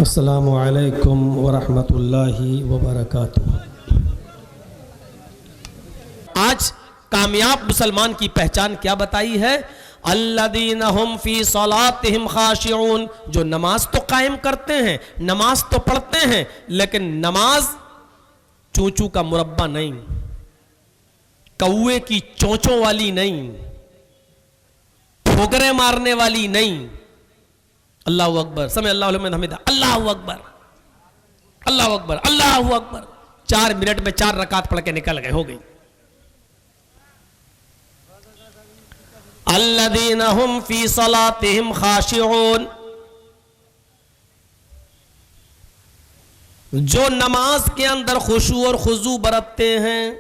السلام علیکم ورحمۃ اللہ وبرکاتہ۔ آج کامیاب مسلمان کی پہچان کیا بتائی ہے؟ الذین هم فی صلاتہم خاشعون، جو نماز تو قائم کرتے ہیں، نماز تو پڑھتے ہیں، لیکن نماز چونچو کا مربع نہیں، کوے کی چونچوں والی نہیں، ٹھوکریں مارنے والی نہیں۔ اللہ اکبر، سمع اللہ لمن حمدہ، اللہ اکبر، اللہ اکبر، اللہ اکبر۔ 4 منٹ میں 4 رکعت پڑھ کے نکل گئے، ہو گئی۔ الذین هم فی صلاتہم خاشعون، جو نماز کے اندر خشوع اور خضوع برتتے ہیں۔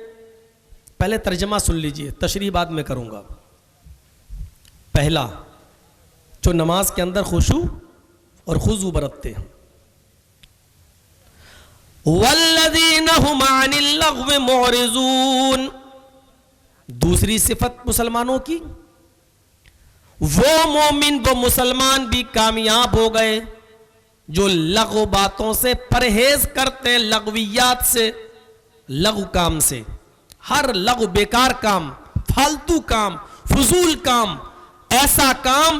پہلے ترجمہ سن لیجئے، تشریح بعد میں کروں گا۔ پہلا، جو نماز کے اندر خشوع اور خضوع برتتے ہیں۔ والذین هم عن اللغو معرضون، دوسری صفت مسلمانوں کی، وہ مومن وہ مسلمان بھی کامیاب ہو گئے جو لغو باتوں سے پرہیز کرتے ہیں، لغویات سے، لغو کام سے، ہر لغو بیکار کام، فالتو کام، فضول کام، ایسا کام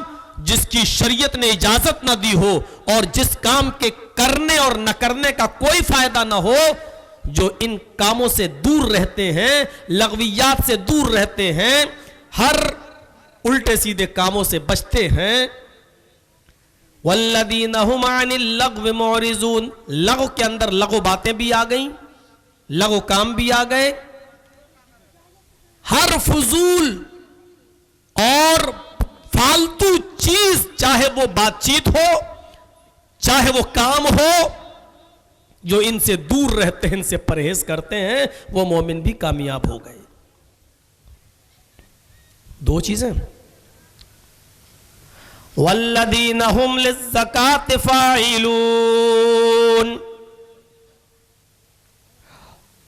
جس کی شریعت نے اجازت نہ دی ہو اور جس کام کے کرنے اور نہ کرنے کا کوئی فائدہ نہ ہو، جو ان کاموں سے دور رہتے ہیں، لغویات سے دور رہتے ہیں، ہر الٹے سیدھے کاموں سے بچتے ہیں۔ والذین هم عن اللغو معرضون، لغو کے اندر لغو باتیں بھی آ گئیں، لغو کام بھی آ گئے، ہر فضول اور فالتو چیز، چاہے وہ بات چیت ہو چاہے وہ کام ہو، جو ان سے دور رہتے ہیں، ان سے پرہیز کرتے ہیں، وہ مومن بھی کامیاب ہو گئے۔ 2 چیزیں۔ والذین هم للزکاة فاعلون،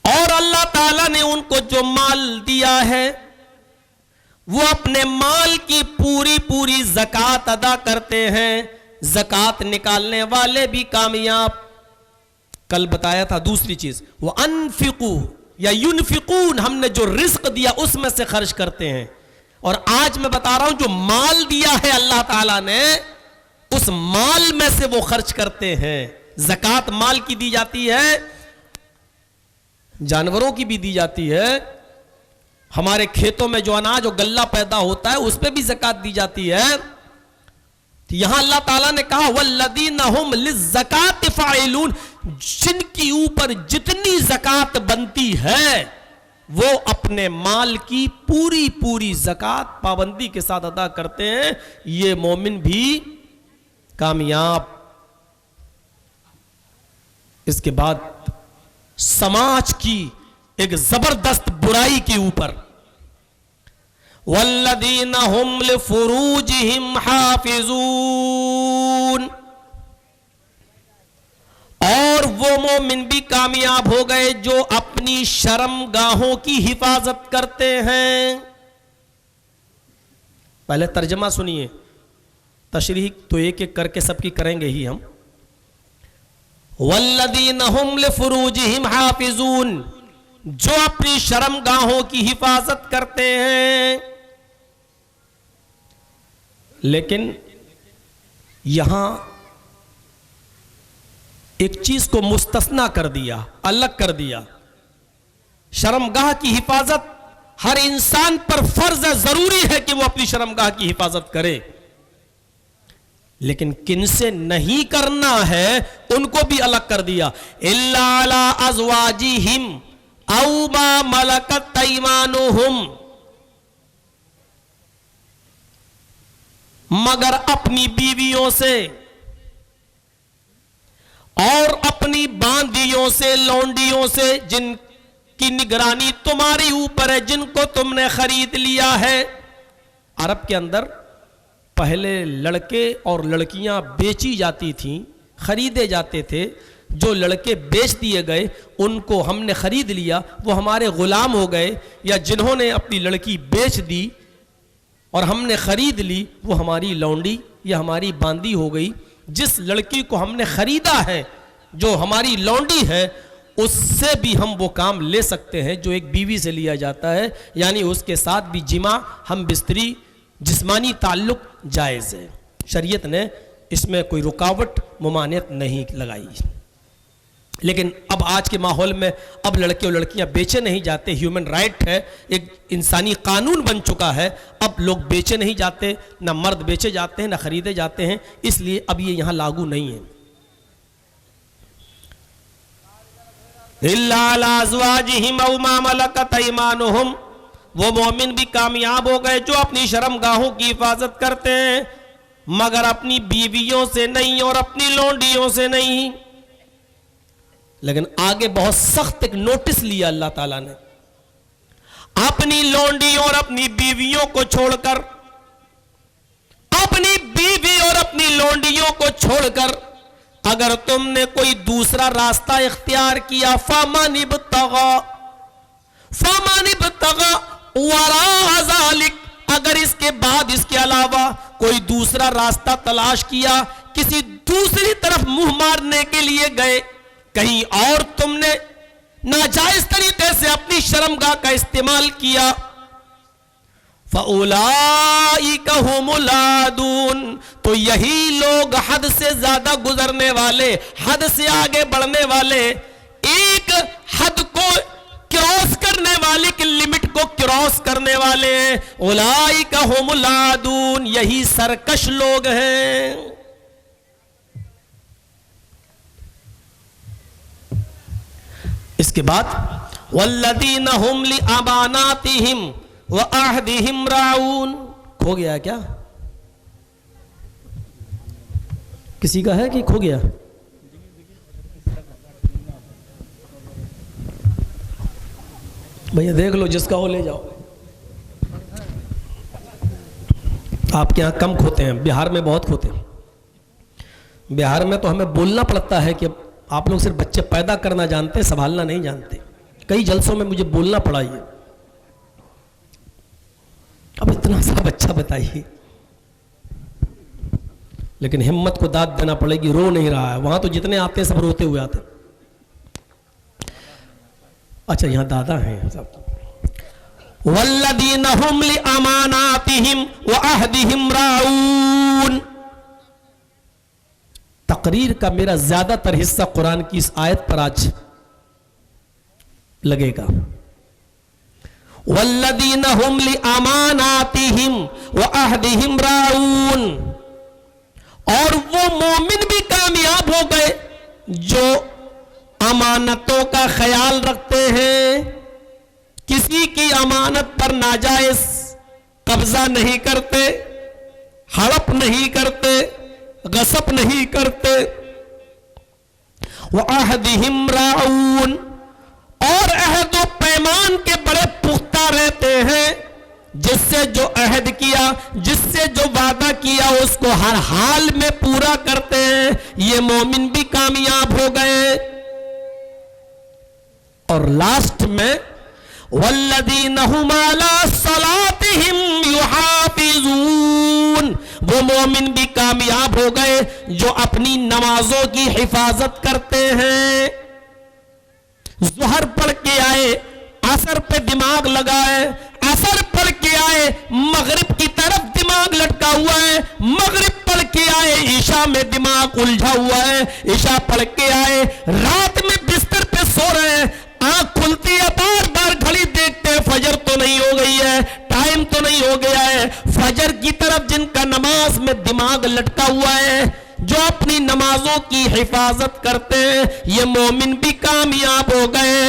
اور اللہ تعالیٰ نے ان کو جو مال دیا ہے وہ اپنے مال کی پوری زکوٰۃ ادا کرتے ہیں۔ زکوٰۃ نکالنے والے بھی کامیاب۔ کل بتایا تھا دوسری چیز، وَأَنفِقُوا یا يُنفِقُونَ، ہم نے جو رزق دیا اس میں سے خرچ کرتے ہیں۔ اور آج میں بتا رہا ہوں جو مال دیا ہے اللہ تعالیٰ نے، اس مال میں سے وہ خرچ کرتے ہیں۔ زکوٰۃ مال کی دی جاتی ہے، جانوروں کی بھی دی جاتی ہے، ہمارے کھیتوں میں جو اناج و غلہ پیدا ہوتا ہے اس پہ بھی زکوٰۃ دی جاتی ہے۔ یہاں اللہ تعالیٰ نے کہا والذین هم للزکاة فاعلون، جن کی اوپر جتنی زکوٰۃ بنتی ہے وہ اپنے مال کی پوری زکوٰۃ پابندی کے ساتھ ادا کرتے ہیں، یہ مومن بھی کامیاب۔ اس کے بعد سماج کی ایک زبردست برائی کے اوپر، والذین هم لفروجہم حافظون، اور وہ مومن بھی کامیاب ہو گئے جو اپنی شرم گاہوں کی حفاظت کرتے ہیں۔ پہلے ترجمہ سنیے، تشریح تو ایک کر کے سب کی کریں گے ہی ہم۔ والذین هم لفروجہم حافظون، جو اپنی شرم گاہوں کی حفاظت کرتے ہیں۔ لیکن یہاں ایک چیز کو مستثنا کر دیا، الگ کر دیا۔ شرمگاہ کی حفاظت ہر انسان پر فرض ہے، ضروری ہے کہ وہ اپنی شرمگاہ کی حفاظت کرے، لیکن کن سے نہیں کرنا ہے ان کو بھی الگ کر دیا۔ الا علی ازواجہم او ما ملکت ایمانہم، مگر اپنی بیویوں سے اور اپنی باندیوں سے، لونڈیوں سے، جن کی نگرانی تمہاری اوپر ہے، جن کو تم نے خرید لیا ہے۔ عرب کے اندر پہلے لڑکے اور لڑکیاں بیچی جاتی تھیں، خریدے جاتے تھے۔ جو لڑکے بیچ دیے گئے ان کو ہم نے خرید لیا، وہ ہمارے غلام ہو گئے، یا جنہوں نے اپنی لڑکی بیچ دی اور ہم نے خرید لی وہ ہماری لونڈی یا ہماری باندی ہو گئی۔ جس لڑکی کو ہم نے خریدا ہے، جو ہماری لونڈی ہے، اس سے بھی ہم وہ کام لے سکتے ہیں جو ایک بیوی سے لیا جاتا ہے، یعنی اس کے ساتھ بھی جماع، ہم بستری، جسمانی تعلق جائز ہے. شریعت نے اس میں کوئی رکاوٹ ممانعت نہیں لگائی. لیکن اب آج کے ماحول میں اب لڑکے اور لڑکیاں بیچے نہیں جاتے، ہیومن رائٹ ہے، ایک انسانی قانون بن چکا ہے. اب لوگ بیچے نہیں جاتے، نہ مرد بیچے جاتے ہیں نہ خریدے جاتے ہیں، اس لیے اب یہ یہاں لاگو نہیں ہے. الا علی ازواجہم او ما ملکت ایمانہم، وہ مومن بھی کامیاب ہو گئے جو اپنی شرمگاہوں کی حفاظت کرتے ہیں، مگر اپنی بیویوں سے نہیں اور اپنی لونڈیوں سے نہیں. لیکن آگے بہت سخت ایک نوٹس لیا اللہ تعالیٰ نے، اپنی لونڈیوں اور اپنی بیویوں کو چھوڑ کر، اپنی بیوی اور اپنی لونڈیوں کو چھوڑ کر اگر تم نے کوئی دوسرا راستہ اختیار کیا، فَمَنِ ابْتَغَى وَرَاءَ ذَلِكَ، اگر اس کے بعد اس کے علاوہ کوئی دوسرا راستہ تلاش کیا، کسی دوسری طرف منہ مارنے کے لیے گئے، کہیں اور تم نے ناجائز طریقے سے اپنی شرمگاہ کا استعمال کیا، فَأُولَئِكَ هُمُ الْعَادُونَ، تو یہی لوگ حد سے زیادہ گزرنے والے، حد سے آگے بڑھنے والے، ایک حد کو کراس کرنے والے کی لمٹ کو کراس کرنے والے ہیں. اولئک هم العادون، یہی سرکش لوگ ہیں. اس کے بعد والذین هم لأماناتهم وعہدهم راعون، کھو گیا کیا؟ کسی کا ہے کہ کھو گیا؟ بھیا دیکھ لو، جس کا ہو لے جاؤ. آپ کے یہاں کم کھوتے ہیں، بہار میں بہت کھوتے ہیں. بہار میں تو ہمیں بولنا پڑتا ہے کہ آپ لوگ صرف بچے پیدا کرنا جانتے ہیں، سنبھالنا نہیں جانتے. کئی جلسوں میں مجھے بولنا پڑا یہ، اب اتنا سا بچہ بتائیے. لیکن ہمت کو داد دینا پڑے گی، رو نہیں رہا ہے. وہاں تو جتنے آتے ہیں سب روتے ہوئے آتے ہیں. اچھا یہاں دادا ہیں صاحب. والذین هم لأماناتهم وعہدهم راعون، تقریر کا میرا زیادہ تر حصہ قرآن کی اس آیت پر آج لگے گا. والذین هم لأماناتهم وعہدهم راعون، اور وہ مومن بھی کامیاب ہو گئے جو امانتوں کا خیال رکھتے ہیں، کسی کی امانت پر ناجائز قبضہ نہیں کرتے، ہڑپ نہیں کرتے، غصب نہیں کرتے. وعہدہم راعون، اور عہد و پیمان کے بڑے پختہ رہتے ہیں، جس سے جو عہد کیا، جس سے جو وعدہ کیا اس کو ہر حال میں پورا کرتے ہیں. یہ مومن بھی کامیاب ہو گئے. اور لاسٹ میں والذین هم علی صلاتہم یحافظون، وہ مومن بھی کامیاب ہو گئے جو اپنی نمازوں کی حفاظت کرتے ہیں. ظہر پڑھ کے آئے، عصر پہ دماغ لگائے، عصر پڑھ کے آئے، مغرب کی طرف دماغ لٹکا ہوا ہے، مغرب پڑھ کے آئے، عشاء میں دماغ الجھا ہوا ہے، عشاء پڑھ کے آئے، رات میں بستر پہ سو رہے ہیں، آنکھ کھلتی ہے، بار بار گھڑی دیکھتے ہیں، فجر تو نہیں ہو گئی ہے، ٹائم تو نہیں ہو گیا ہے. فجر کی طرف جن کا نماز میں دماغ لٹکا ہوا ہے، جو اپنی نمازوں کی حفاظت کرتے ہیں، یہ مومن بھی کامیاب ہو گئے.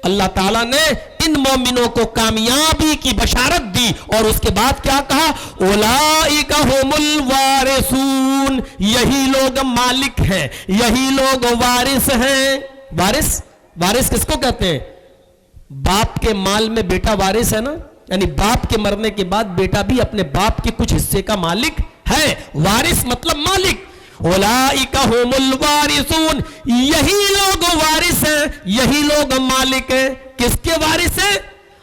اللہ تعالیٰ نے ان مومنوں کو کامیابی کی بشارت دی اور اس کے بعد کیا کہا؟ اولئک هم الوارثون، یہی لوگ مالک ہیں، یہی لوگ وارث ہیں. وارث کس کو کہتے ہیں؟ باپ کے مال میں بیٹا وارث ہے نا، یعنی باپ کے مرنے کے بعد بیٹا بھی اپنے باپ کے کچھ حصے کا مالک ہے. وارث مطلب مالک. اولئک هم الوارثون، یہی لوگ وارث ہیں، یہی لوگ مالک ہیں. کس کے وارث ہیں؟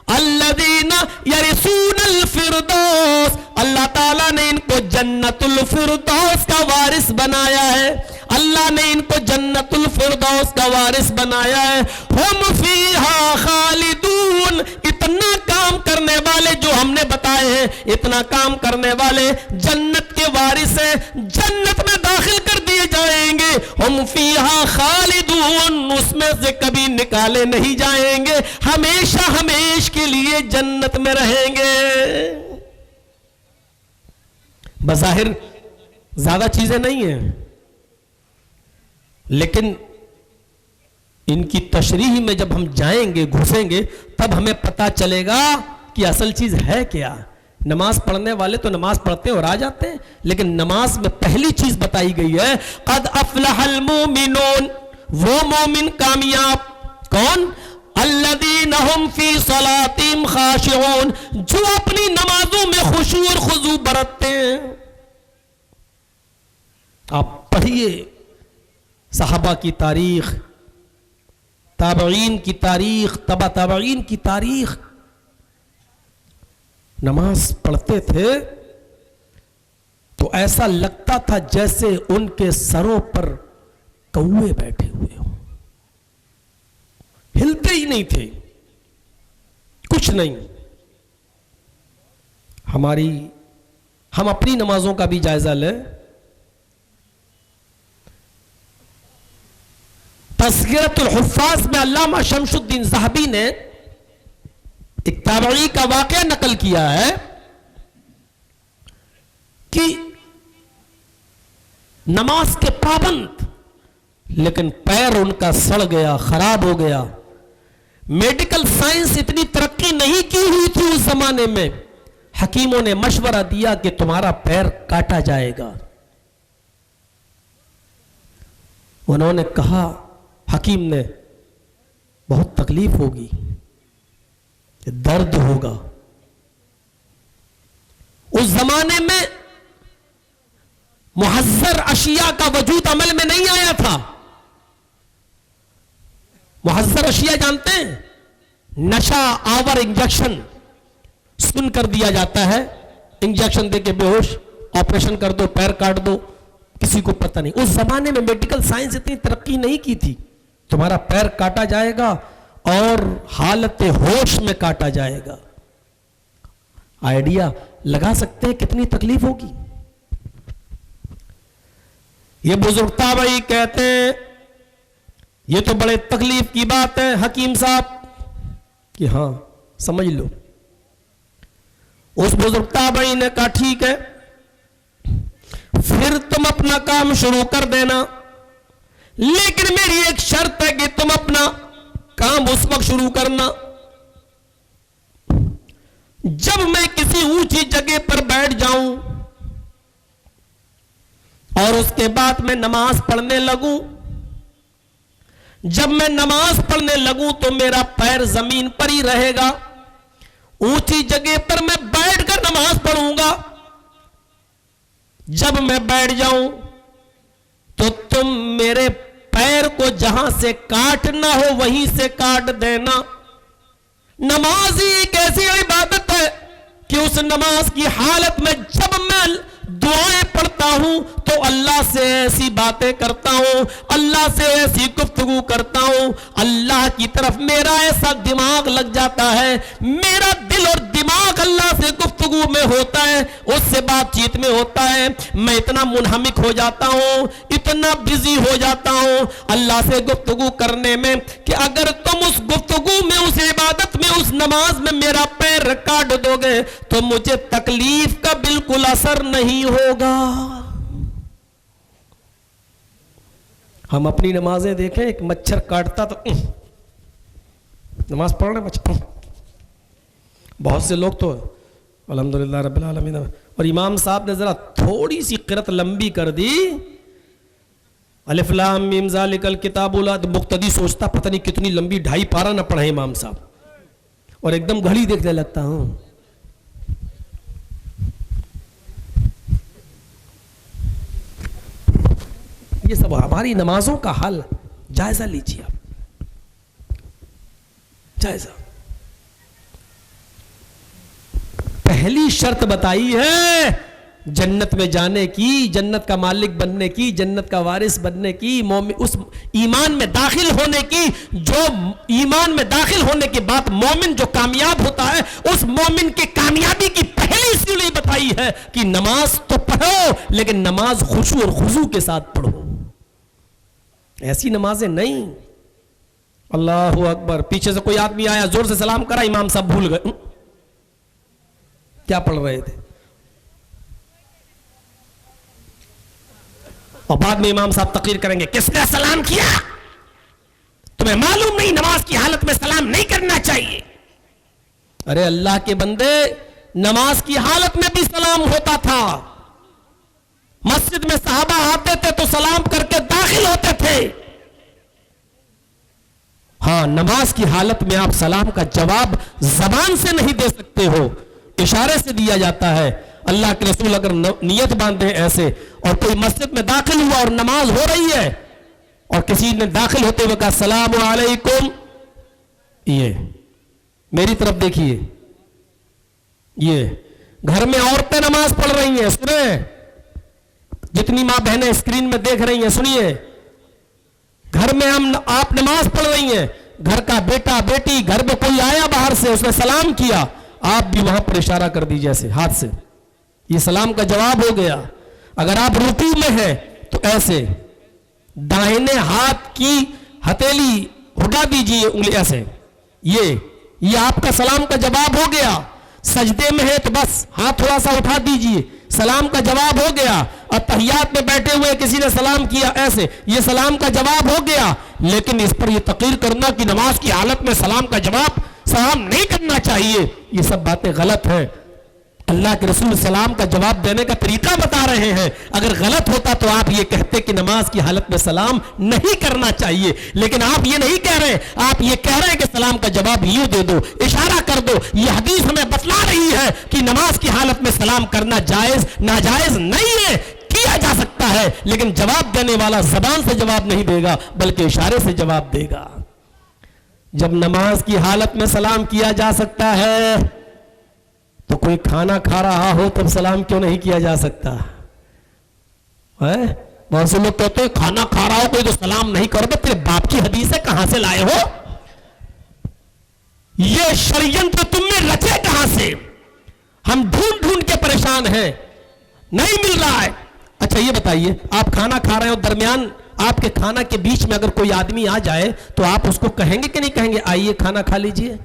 الذین یرثون الفردوس، اللہ تعالیٰ نے ان کو جنت الفردوس کا وارث بنایا ہے، اللہ نے ان کو جنت الفردوس کا وارث بنایا ہے۔ ہم فیہا خالدون، اتنا کام کرنے والے جو ہم نے بتائے ہیں، اتنا کام کرنے والے جنت کے وارث ہیں، جنت میں داخل کر دیے جائیں گے۔ ہم فیہا خالدون، اس میں سے کبھی نکالے نہیں جائیں گے، ہمیشہ ہمیش کے لیے جنت میں رہیں گے۔ بظاہر زیادہ چیزیں نہیں ہیں، لیکن ان کی تشریح میں جب ہم جائیں گے، گھسیں گے، تب ہمیں پتا چلے گا کہ اصل چیز ہے کیا۔ نماز پڑھنے والے تو نماز پڑھتے ہیں اور آ جاتے ہیں، لیکن نماز میں پہلی چیز بتائی گئی ہے قد افلح المومنون، وہ مومن کامیاب کون؟ الذین هم فی صلاتہم خاشعون، جو اپنی نمازوں میں خشوع اور خضوع برتتے ہیں۔ آپ پڑھیے صحابہ کی تاریخ، تابعین کی تاریخ، تبع تابعین کی تاریخ، نماز پڑھتے تھے تو ایسا لگتا تھا جیسے ان کے سروں پر کوے بیٹھے ہوئے ہوں، ہلتے ہی نہیں تھے، کچھ نہیں۔ ہم اپنی نمازوں کا بھی جائزہ لیں۔ تذکرۃ الحفاظ میں علامہ شمس الدین ذہبی نے ایک تابعی کا واقعہ نقل کیا ہے کہ نماز کے پابند، لیکن پیر ان کا سڑ گیا، خراب ہو گیا۔ میڈیکل سائنس اتنی ترقی نہیں کی ہوئی تھی اس زمانے میں، حکیموں نے مشورہ دیا کہ تمہارا پیر کاٹا جائے گا۔ انہوں نے کہا، حکیم نے، بہت تکلیف ہوگی، درد ہوگا۔ اس زمانے میں محذر اشیاء کا وجود عمل میں نہیں آیا تھا۔ محذر اشیاء جانتے ہیں؟ نشہ آور انجیکشن، سن کر دیا جاتا ہے، انجیکشن دے کے بے ہوش، آپریشن کر دو، پیر کاٹ دو، کسی کو پتہ نہیں۔ اس زمانے میں میڈیکل سائنس اتنی ترقی نہیں کی تھی۔ تمہارا پیر کاٹا جائے گا اور حالت ہوش میں کاٹا جائے گا۔ آئیڈیا لگا سکتے ہیں کتنی تکلیف ہوگی۔ یہ بزرگ تابعی کہتے ہیں یہ تو بڑے تکلیف کی بات ہے حکیم صاحب، کہ ہاں سمجھ لو۔ اس بزرگ تابعی نے کہا ٹھیک ہے، پھر تم اپنا کام شروع کر دینا، لیکن میری ایک شرط ہے کہ تم اپنا کام اس وقت شروع کرنا جب میں کسی اونچی جگہ پر بیٹھ جاؤں اور اس کے بعد میں نماز پڑھنے لگوں۔ جب میں نماز پڑھنے لگوں تو میرا پیر زمین پر ہی رہے گا، اونچی جگہ پر میں بیٹھ کر نماز پڑھوں گا۔ جب میں بیٹھ جاؤں تو تم میرے پیر کو جہاں سے کاٹنا ہو وہیں سے کاٹ دینا۔ نماز ہی ایک ایسی عبادت ہے کہ اس نماز کی حالت میں جب میں دعائیں پڑھتا ہوں تو اللہ سے ایسی باتیں کرتا ہوں، اللہ سے ایسی گفتگو کرتا ہوں، اللہ کی طرف میرا ایسا دماغ لگ جاتا ہے، میرا دل اور دماغ اللہ سے گفتگو میں ہوتا ہے، اس سے بات چیت میں ہوتا ہے۔ میں اتنا منہمک ہو جاتا ہوں، اتنا بزی ہو جاتا ہوں اللہ سے گفتگو کرنے میں کہ اگر تم اس گفتگو میں، اس عبادت میں، اس نماز میں میرا پیر کاٹ دو گے تو مجھے تکلیف کا بالکل اثر نہیں ہوگا۔ ہم اپنی نمازیں دیکھیں، ایک مچھر کاٹتا تو نماز پڑھ رہے مچھر، بہت سے لوگ تو الحمدللہ رب العالمین، اور امام صاحب نے ذرا تھوڑی سی قرأت لمبی کر دی، الف لام میم ذالک الکتاب لا، مقتدی سوچتا پتہ نہیں کتنی لمبی 2.5 پارہ نہ پڑھے امام صاحب، اور ایک دم گھڑی دیکھنے لگتا ہوں۔ یہ سب ہماری نمازوں کا حال جائزہ لیجیے آپ، جائزہ۔ پہلی شرط بتائی ہے جنت میں جانے کی, جنت کا مالک بننے کی, جنت کا وارث بننے کی, اس ایمان میں داخل ہونے کی, جو ایمان میں داخل ہونے کے بعد مومن جو کامیاب ہوتا ہے, اس مومن کے کامیابی کی پہلی سیڑھی بتائی ہے کہ نماز تو پڑھو لیکن نماز خشوع اور خضوع کے ساتھ پڑھو. ایسی نمازیں نہیں. اللہ اکبر, پیچھے سے کوئی آدمی آیا, زور سے سلام کرا, امام صاحب بھول گئے کیا پڑھ رہے تھے, اور بعد میں امام صاحب تقریر کریں گے کس نے سلام کیا, تمہیں معلوم نہیں نماز کی حالت میں سلام نہیں کرنا چاہیے. ارے اللہ کے بندے, نماز کی حالت میں بھی سلام ہوتا تھا. مسجد میں صحابہ آتے تھے تو سلام کر کے داخل ہوتے تھے. ہاں, نماز کی حالت میں آپ سلام کا جواب زبان سے نہیں دے سکتے ہو, اشارے سے دیا جاتا ہے. اللہ کے رسول اگر نیت باندھے ایسے, اور کوئی مسجد میں داخل ہوا اور نماز ہو رہی ہے اور کسی نے داخل ہوتے ہوئے کہا السلام علیکم, یہ میری طرف دیکھیے, یہ گھر میں عورتیں نماز پڑھ رہی ہیں, سنیں جتنی ماں بہنیں اسکرین میں دیکھ رہی ہیں سنیے, گھر میں آپ نماز پڑھ رہی ہیں, گھر کا بیٹا بیٹی, گھر میں کوئی آیا باہر سے, اس نے سلام کیا, آپ بھی وہاں پر اشارہ کر دیجیے ایسے ہاتھ سے, یہ سلام کا جواب ہو گیا. اگر آپ رکوع میں ہیں تو ایسے دائنے ہاتھ کی ہتھیلی اٹھا دیجیے, انگلی ایسے, یہ آپ کا سلام کا جواب ہو گیا. سجدے میں ہے تو بس ہاتھ تھوڑا سا اٹھا دیجیے, سلام کا جواب ہو گیا. اور تحیات میں بیٹھے ہوئے کسی نے سلام کیا ایسے, یہ سلام کا جواب ہو گیا. لیکن اس پر یہ تقریر کرنا کہ نماز کی حالت میں سلام کا جواب سلام نہیں کرنا چاہیے, یہ سب باتیں غلط ہیں. اللہ کے رسول سلام کا جواب دینے کا طریقہ بتا رہے ہیں. اگر غلط ہوتا تو آپ یہ کہتے کہ نماز کی حالت میں سلام نہیں کرنا چاہیے, لیکن آپ یہ نہیں کہہ رہے, آپ یہ کہہ رہے ہیں کہ سلام کا جواب یوں دے دو, اشارہ کر دو. یہ حدیث ہمیں بتلا رہی ہے کہ نماز کی حالت میں سلام کرنا جائز ناجائز نہیں ہے, کیا جا سکتا ہے, لیکن جواب دینے والا زبان سے جواب نہیں دے گا بلکہ اشارے سے جواب دے گا. جب نماز کی حالت میں سلام کیا جا سکتا ہے تو کوئی کھانا کھا رہا ہو تب سلام کیوں نہیں کیا جا سکتا؟ بہت سے لوگ کہتے ہیں کھانا کھا رہا ہو کوئی تو سلام نہیں کرو, تو تیرے باپ کی حدیث ہے کہاں سے لائے ہو؟ یہ شریعت تم میں رچے کہاں سے؟ ہم ڈھونڈ ڈھونڈ کے پریشان ہیں, نہیں مل رہا ہے. اچھا یہ بتائیے, آپ کھانا کھا رہے ہو, درمیان آپ کے کھانا کے بیچ میں اگر کوئی آدمی آ جائے تو آپ اس کو کہیں گے کہ نہیں کہیں گے آئیے کھانا کھا لیجئے؟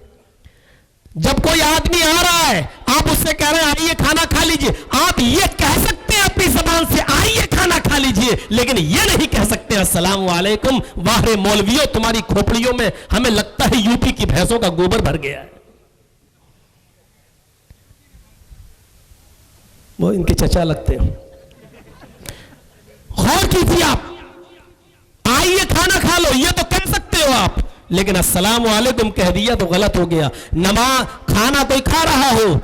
جب کوئی آدمی آ رہا ہے آپ اس سے کہہ رہے ہیں آئیے کھانا کھا لیجئے, آپ یہ کہہ سکتے ہیں اپنی زبان سے آئیے کھانا کھا لیجئے, لیکن یہ نہیں کہہ سکتے السلام علیکم واہ مولویوں تمہاری کھوپڑیوں میں ہمیں لگتا ہے یو پی کی بھینسوں کا گوبر بھر گیا ہے. وہ ان کے چچا لگتے ہیں. غور کیجیے, آپ آئیے کھانا کھا لو یہ تو کہہ سکتے ہو آپ, لیکن السلام علیکم کہہ دیا تو غلط ہو گیا. کھانا کوئی کھا رہا ہو,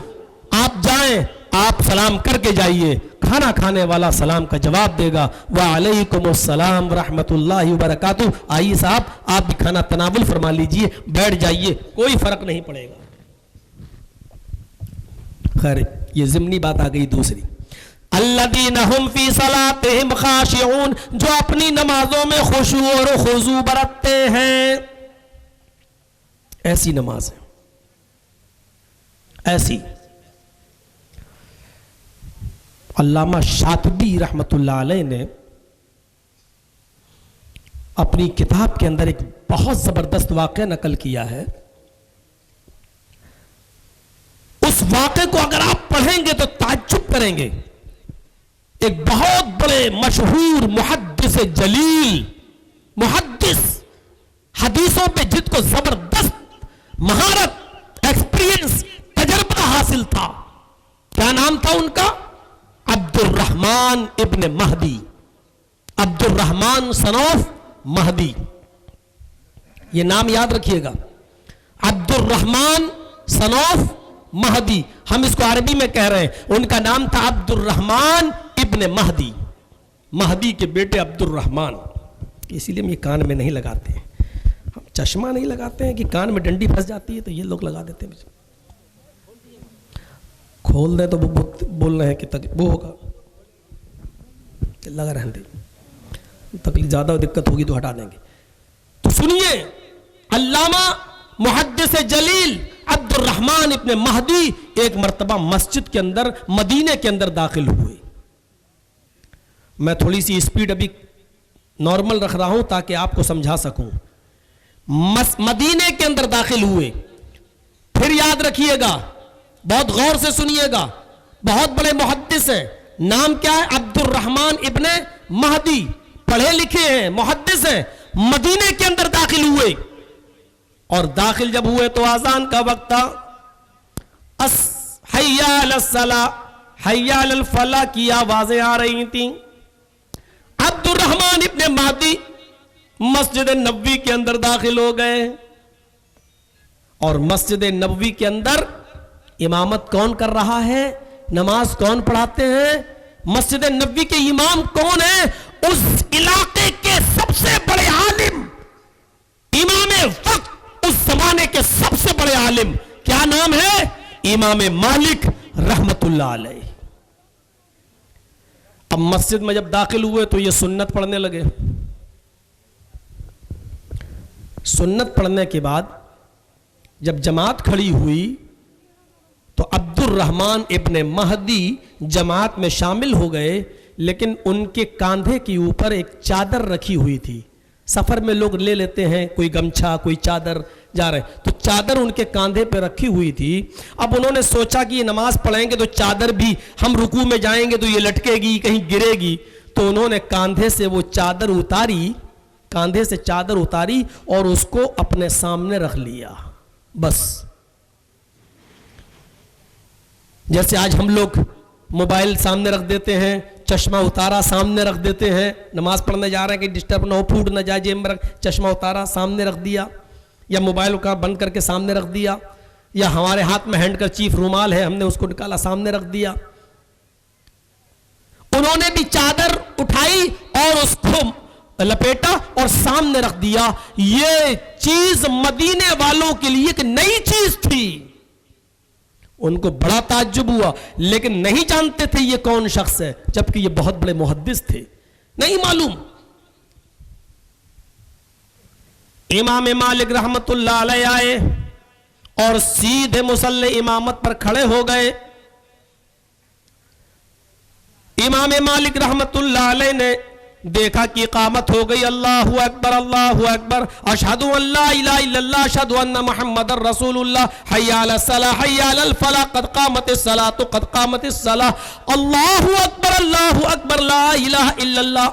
آپ جائیں, آپ سلام کر کے جائیے, کھانا کھانے والا سلام کا جواب دے گا. وعلیکم السلام ورحمۃ اللہ وبرکاتہ. آئیے صاحب آپ بھی کھانا تناول فرما لیجئے, بیٹھ جائیے, کوئی فرق نہیں پڑے گا. خیر یہ ضمنی بات آ گئی. دوسری الذین هم فی صلاتہم خاشعون, جو اپنی نمازوں میں خشوع اور خضوع برتتے ہیں. ایسی نماز ہے, ایسی. علامہ شاطبی رحمت اللہ علیہ نے اپنی کتاب کے اندر ایک بہت زبردست واقعہ نقل کیا ہے. اس واقعے کو اگر آپ پڑھیں گے تو تعجب کریں گے. ایک بہت بڑے مشہور محدث جلیل, محدث, حدیثوں پہ جس کو زبردست مہارت, ایکسپیرینس, تجربہ حاصل تھا. کیا نام تھا ان کا؟ عبد الرحمن ابن مہدی, عبد الرحمن صنوف مہدی. یہ نام یاد رکھیے گا, عبد الرحمن صنوف مہدی. ہم اس کو عربی میں کہہ رہے ہیں, ان کا نام تھا عبد الرحمن ابن مہدی, مہدی کے بیٹے عبد الرحمن. اسی لیے ہم یہ کان میں نہیں لگاتے ہیں, ہم چشمہ نہیں لگاتے ہیں کہ کان میں ڈنڈی پھنس جاتی ہے تو یہ لوگ لگا دیتے ہیں. کھول دیں تو وہ بول رہے ہیں کہ وہ ہوگا, لگا رہنے دیں, تکلیف زیادہ دقت ہوگی تو ہٹا دیں گے. تو سنیے, علامہ محدث جلیل عبد الرحمن ابن مہدی ایک مرتبہ مسجد کے اندر مدینے کے اندر داخل ہوئے. میں تھوڑی سی اسپیڈ ابھی نارمل رکھ رہا ہوں تاکہ آپ کو سمجھا سکوں. مدینے کے اندر داخل ہوئے. پھر یاد رکھیے گا, بہت غور سے سنیے گا, بہت بڑے محدث ہیں. نام کیا ہے؟ عبد الرحمن ابن مہدی, پڑھے لکھے ہیں, محدث ہیں. مدینے کے اندر داخل ہوئے, اور داخل جب ہوئے تو اذان کا وقت تھا. حی علی الصلاۃ, حی علی الفلاح کی آوازیں آ رہی تھیں. عبد الرحمن ابن مہدی مسجد نبوی کے اندر داخل ہو گئے, اور مسجد نبوی کے اندر امامت کون کر رہا ہے؟ نماز کون پڑھاتے ہیں؟ مسجد نبوی کے امام کون ہیں؟ اس علاقے کے سب سے بڑے عالم, امام وقت, اس زمانے کے سب سے بڑے عالم. کیا نام ہے؟ امام مالک رحمت اللہ علیہ. اب مسجد میں جب داخل ہوئے تو یہ سنت پڑھنے لگے. سنت پڑھنے کے بعد جب جماعت کھڑی ہوئی تو عبد الرحمن ابن مہدی جماعت میں شامل ہو گئے, لیکن ان کے کاندھے کے اوپر ایک چادر رکھی ہوئی تھی. سفر میں لوگ لے لیتے ہیں, کوئی گمچھا, کوئی چادر, جا رہے, تو چادر ان کے کاندھے پہ رکھی ہوئی تھی. اب انہوں نے سوچا کہ یہ نماز پڑھیں گے تو چادر بھی, ہم رکوع میں جائیں گے تو یہ لٹکے گی, کہیں گرے گی. تو انہوں نے کاندھے سے وہ چادر اتاری, کاندھے سے چادر اتاری اور اس کو اپنے سامنے رکھ لیا. بس جیسے آج ہم لوگ موبائل سامنے رکھ دیتے ہیں, چشمہ اتارا سامنے رکھ دیتے ہیں, نماز پڑھنے جا رہے ہیں کہ ڈسٹرب نہ ہو, پھوٹ نہ جائے, جیب میں رکھ, چشمہ اتارا سامنے رکھ دیا, یا موبائل کا بند کر کے سامنے رکھ دیا, یا ہمارے ہاتھ میں ہینڈ کرچیف رومال ہے, ہم نے اس کو نکالا سامنے رکھ دیا. انہوں نے بھی چادر اٹھائی اور اس کو لپیٹا اور سامنے رکھ دیا. یہ چیز مدینے والوں کے لیے ایک نئی چیز تھی. ان کو بڑا تعجب ہوا, لیکن نہیں جانتے تھے یہ کون شخص ہے, جبکہ یہ بہت بڑے محدث تھے, نہیں معلوم. امام مالک رحمت اللہ علیہ آئے اور سیدھے مصلی امامت پر کھڑے ہو گئے. امام مالک رحمت اللہ علیہ نے دیکھا کہ اقامت ہو گئی, اللہ اکبر اللہ اکبر, اشہد ان لا الہ الا اللہ, اشہد ان محمد رسول اللہ, حی علی الصلاۃ حی علی الفلاح, قد قامت الصلاۃ قد قامت الصلاۃ, اللہ اکبر لا الہ الا اللہ.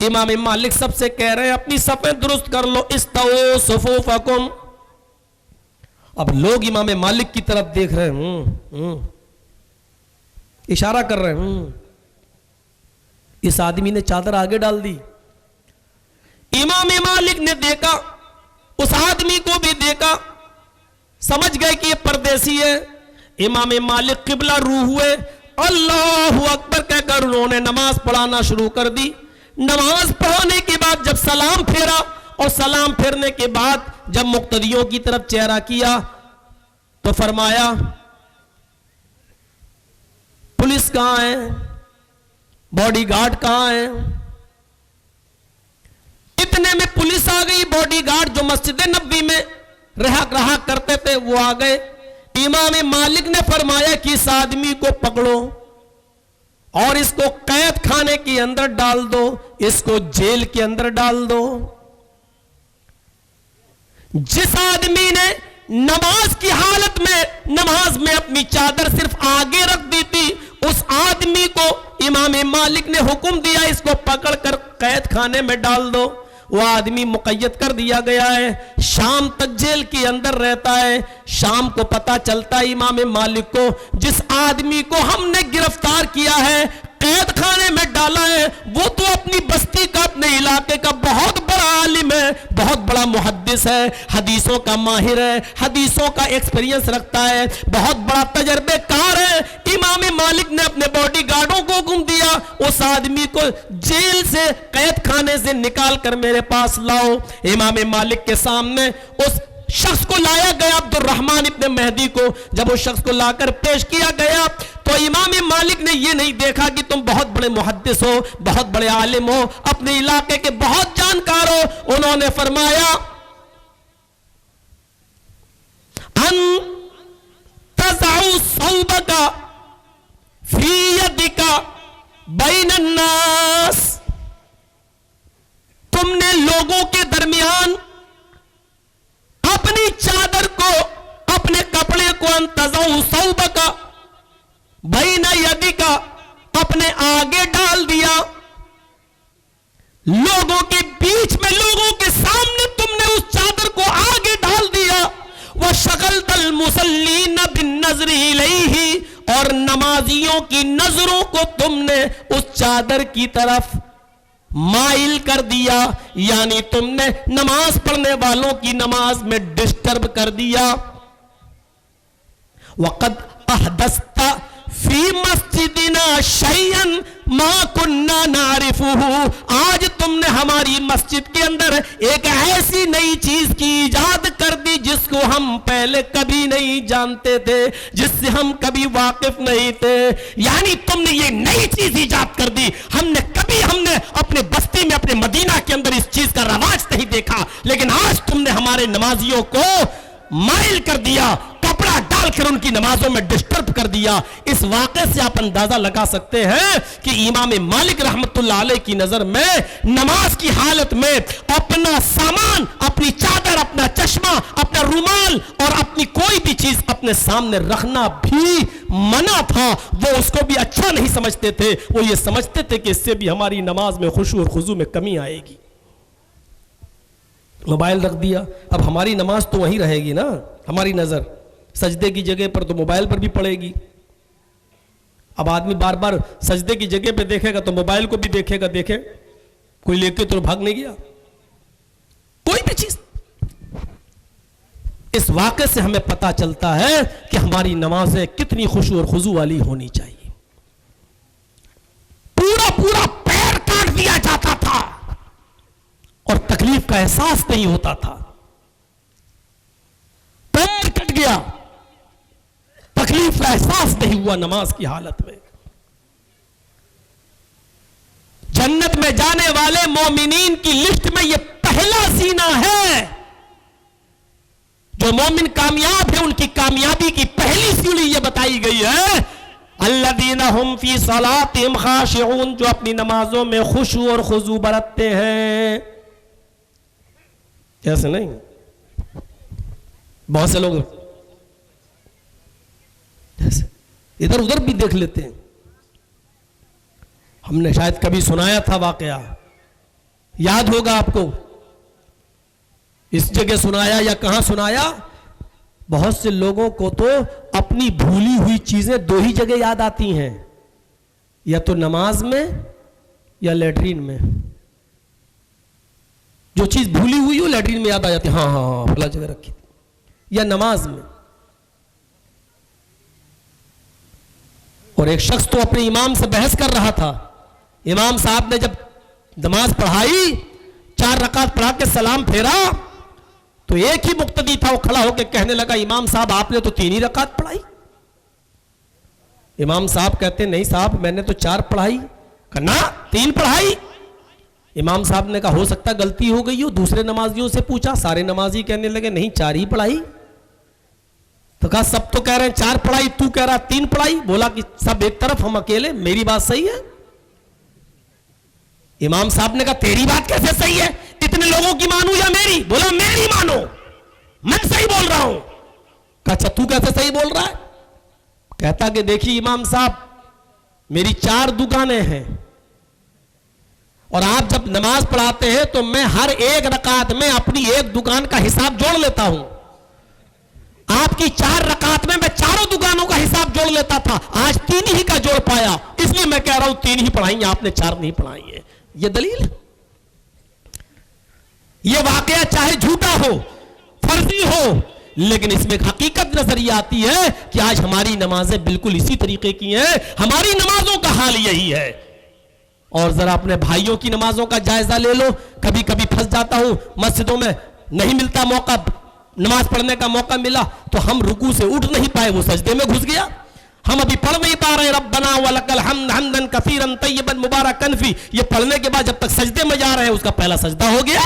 امام مالک سب سے کہہ رہے ہیں اپنی صفیں درست کر لو, استووا صفوفکم. اب لوگ امام مالک کی طرف دیکھ رہے ہیں, اشارہ کر رہے ہیں. اس آدمی نے چادر آگے ڈال دی. امام مالک نے دیکھا, اس آدمی کو بھی دیکھا, سمجھ گئے کہ یہ پردیسی ہے. امام مالک قبلہ رو ہوئے, اللہ اکبر کہہ کر انہوں نے نماز پڑھانا شروع کر دی. نماز پڑھانے کے بعد جب سلام پھیرا, اور سلام پھیرنے کے بعد جب مقتدیوں کی طرف چہرہ کیا تو فرمایا پولیس کہاں ہے, باڈی گارڈ کہاں ہے. اتنے میں پولیس آ گئی, باڈی گارڈ جو مسجد نبوی میں رہا کرتے تھے وہ آ گئے. امام مالک نے فرمایا کہ اس آدمی کو پکڑو اور اس کو قید خانے کے اندر ڈال دو, اس کو جیل کے اندر ڈال دو. جس آدمی نے نماز کی حالت میں نماز میں اپنی چادر صرف آگے رکھ دی تھی, اس آدمی کو امام مالک نے حکم دیا اس کو پکڑ کر قید خانے میں ڈال دو. وہ آدمی مقید کر دیا گیا ہے, شام تک جیل کے اندر رہتا ہے. شام کو پتا چلتا ہے امام مالک کو, جس آدمی کو ہم نے گرفتار کیا ہے, قید خانے میں ڈالا ہے, وہ تو اپنی بستی کا, اپنے علاقے کا بہت بڑا عالم ہے, بہت بڑا محدث ہے, حدیثوں کا ماہر ہے, حدیثوں کا ایکسپیرینس رکھتا ہے, بہت بڑا تجربے کار ہے. امام مالک نے اپنے باڈی گارڈوں کو حکم دیا اس آدمی کو جیل سے, قید خانے سے نکال کر میرے پاس لاؤ. امام مالک کے سامنے اس شخص کو لایا گیا عبد الرحمن ابن مہدی کو. جب اس شخص کو لا کر پیش کیا گیا تو امام مالک نے یہ نہیں دیکھا کہ تم بہت بڑے محدث ہو, بہت بڑے عالم ہو, اپنے علاقے کے بہت جانکار ہو. انہوں نے فرمایا ان تضع صوبک فی یدک بین الناس, تم نے لوگوں کے درمیان اپنی چادر کو, اپنے کپڑے کو, ان تضع صوبک بین یدک, اپنے آگے ڈال دیا, لوگوں کے بیچ میں, لوگوں کے سامنے تم نے اس چادر کو آگے ڈال دیا. وَشَغَلْتَ الْمُصَلِّينَ بِالنَّظْرِ إِلَيْهِ, اور نمازیوں کی نظروں کو تم نے اس چادر کی طرف مائل کر دیا, یعنی تم نے نماز پڑھنے والوں کی نماز میں ڈسٹرب کر دیا. وَقَدْ أَحْدَثْتَ فی مسجدنا شیئا ما کننا نعرفہ, آج تم نے ہماری مسجد کے اندر ایک ایسی نئی چیز کی ایجاد کر دی جس کو ہم پہلے کبھی نہیں جانتے تھے, جس سے ہم کبھی واقف نہیں تھے. یعنی تم نے یہ نئی چیز ایجاد کر دی, ہم نے اپنے بستی میں, اپنے مدینہ کے اندر اس چیز کا رواج نہیں دیکھا, لیکن آج تم نے ہمارے نمازیوں کو مائل کر دیا, کپڑا ڈال کر ان کی نمازوں میں ڈسٹرب کر دیا. اس واقعے سے آپ اندازہ لگا سکتے ہیں کہ امام مالک رحمت اللہ علیہ کی نظر میں نماز کی حالت میں اپنا سامان, اپنی چادر, اپنا چشمہ, اپنا رومال اور اپنی کوئی بھی چیز اپنے سامنے رکھنا بھی منع تھا. وہ اس کو بھی اچھا نہیں سمجھتے تھے, وہ یہ سمجھتے تھے کہ اس سے بھی ہماری نماز میں خشوع اور خضوع میں کمی آئے گی. موبائل رکھ دیا, اب ہماری نماز تو وہیں رہے گی نا, ہماری نظر سجدے کی جگہ پر تو موبائل پر بھی پڑے گی. اب آدمی بار بار سجدے کی جگہ پہ دیکھے گا تو موبائل کو بھی دیکھے گا, دیکھے کوئی لے کے تو بھاگ نہیں گیا, کوئی بھی چیز. اس واقعے سے ہمیں پتا چلتا ہے کہ ہماری نمازیں کتنی خشوع اور خضوع والی ہونی چاہیے. پورا پورا پیر کاٹ دیا جاتا تھا اور تکلیف کا احساس نہیں ہوتا تھا. پیر کٹ گیا, تکلیف کا احساس نہیں ہوا نماز کی حالت میں. جنت میں جانے والے مومنین کی لسٹ میں یہ پہلا سینہ ہے. جو مومن کامیاب ہے ان کی کامیابی کی پہلی سیڑھی یہ بتائی گئی ہے, الذین هم فی صلاتہم خاشعون, جو اپنی نمازوں میں خشوع اور خضوع برتتے ہیں. ایسے نہیں, بہت سے لوگ ادھر ادھر بھی دیکھ لیتے ہیں. ہم نے شاید کبھی سنایا تھا واقعہ, یاد ہوگا آپ کو, اس جگہ سنایا یا کہاں سنایا. بہت سے لوگوں کو تو اپنی بھولی ہوئی چیزیں دو ہی جگہ یاد آتی ہیں, یا تو نماز میں یا لیٹرین میں. جو چیز بھولی ہوئی ہو لیٹرین میں یاد آ جاتی, ہاں ہاں فلاں جگہ رکھی, یا نماز میں. اور ایک شخص تو اپنے امام سے بحث کر رہا تھا. امام صاحب نے جب نماز پڑھائی, 4 رکعت پڑھا کے سلام پھیرا, تو ایک ہی مقتدی تھا, وہ کھڑا ہو کے کہنے لگا, امام صاحب آپ نے تو 3 ہی رکعت پڑھائی. امام صاحب کہتے نہیں صاحب میں نے تو 4 پڑھائی. کہنا 3 پڑھائی. امام صاحب نے کہا ہو سکتا غلطی ہو گئی ہو. دوسرے نمازیوں سے پوچھا, سارے نمازی کہنے لگے نہیں 4 ہی پڑھائی. تو کہا سب تو کہہ رہے ہیں 4 پڑھائی, تو کہہ رہا 3 پڑھائی. بولا کہ سب ایک طرف, ہم اکیلے, میری بات صحیح ہے. امام صاحب نے کہا تیری بات کیسے صحیح ہے, اتنے لوگوں کی مانوں یا میری؟ بولا میری مانو, میں صحیح بول رہا ہوں. کہا اچھا تو کیسے صحیح بول رہا ہے؟ کہتا کہ دیکھیے امام صاحب میری 4 دکانیں ہیں, اور آپ جب نماز پڑھاتے ہیں تو میں ہر ایک رکعت میں اپنی ایک دکان کا حساب جوڑ لیتا ہوں. آپ کی 4 رکعت میں 4 دکانوں کا حساب جوڑ لیتا تھا, آج 3 ہی کا جوڑ پایا, اس لیے میں کہہ رہا ہوں 3 ہی پڑھائی ہیں, آپ نے 4 نہیں پڑھائی ہیں. یہ دلیل ہے. یہ واقعہ چاہے جھوٹا ہو, فرضی ہو, لیکن اس میں حقیقت نظر یہ آتی ہے کہ آج ہماری نمازیں بالکل اسی طریقے کی ہیں. ہماری نمازوں کا حال یہی ہے. اور ذرا اپنے بھائیوں کی نمازوں کا جائزہ لے لو. کبھی کبھی پھنس جاتا ہوں مسجدوں میں, نہیں ملتا موقع, نماز پڑھنے کا موقع ملا تو ہم رکوع سے اٹھ نہیں پائے, وہ سجدے میں گھس گیا. ہم ابھی پڑھ نہیں پا رہے ربنا ولک الحمد حمدا کثیرا طیبا مبارکا فی, یہ پڑھنے کے بعد جب تک سجدے میں جا رہے ہیں اس کا پہلا سجدہ ہو گیا,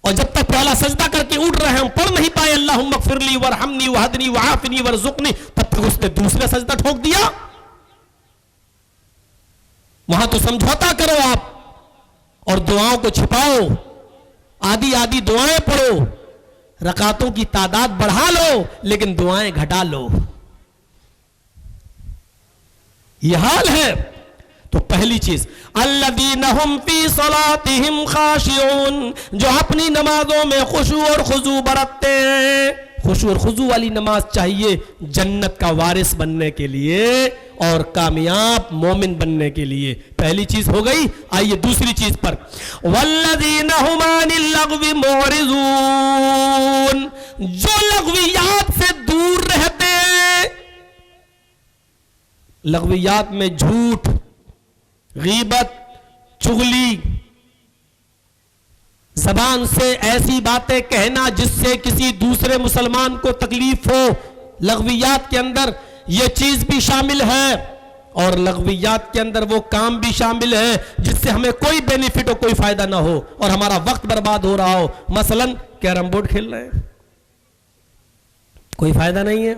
اور جب تک پہلا سجدہ کر کے اٹھ رہے ہیں ہم پڑھ نہیں پائے اللہم اغفر لی وارحمنی وہدنی وعافنی وارزقنی, تب تک اس نے دوسرا سجدہ ٹھوک دیا. وہاں تو سمجھوتا کرو آپ اور دعاؤں کو چھپاؤ, آدھی آدھی دعائیں پڑھو, رکعتوں کی تعداد بڑھا لو لیکن دعائیں گھٹا لو. یہ حال ہے. تو پہلی چیز الذین ھم فی صلاتہم خاشعون, جو اپنی نمازوں میں خشوع اور خضوع برتتے ہیں. خشوع اور خضوع والی نماز چاہیے جنت کا وارث بننے کے لیے اور کامیاب مومن بننے کے لیے. پہلی چیز ہو گئی. آئیے دوسری چیز پر, والذین ھم عن اللغو معرضون, جو لغویات سے دور رہتے ہیں. لغویات میں جھوٹ, غیبت, چغلی, زبان سے ایسی باتیں کہنا جس سے کسی دوسرے مسلمان کو تکلیف ہو, لغویات کے اندر یہ چیز بھی شامل ہے, اور لغویات کے اندر وہ کام بھی شامل ہے جس سے ہمیں کوئی بینیفٹ ہو, کوئی فائدہ نہ ہو اور ہمارا وقت برباد ہو رہا ہو. مثلا کیرم بورڈ کھیل رہے ہیں, کوئی فائدہ نہیں ہے,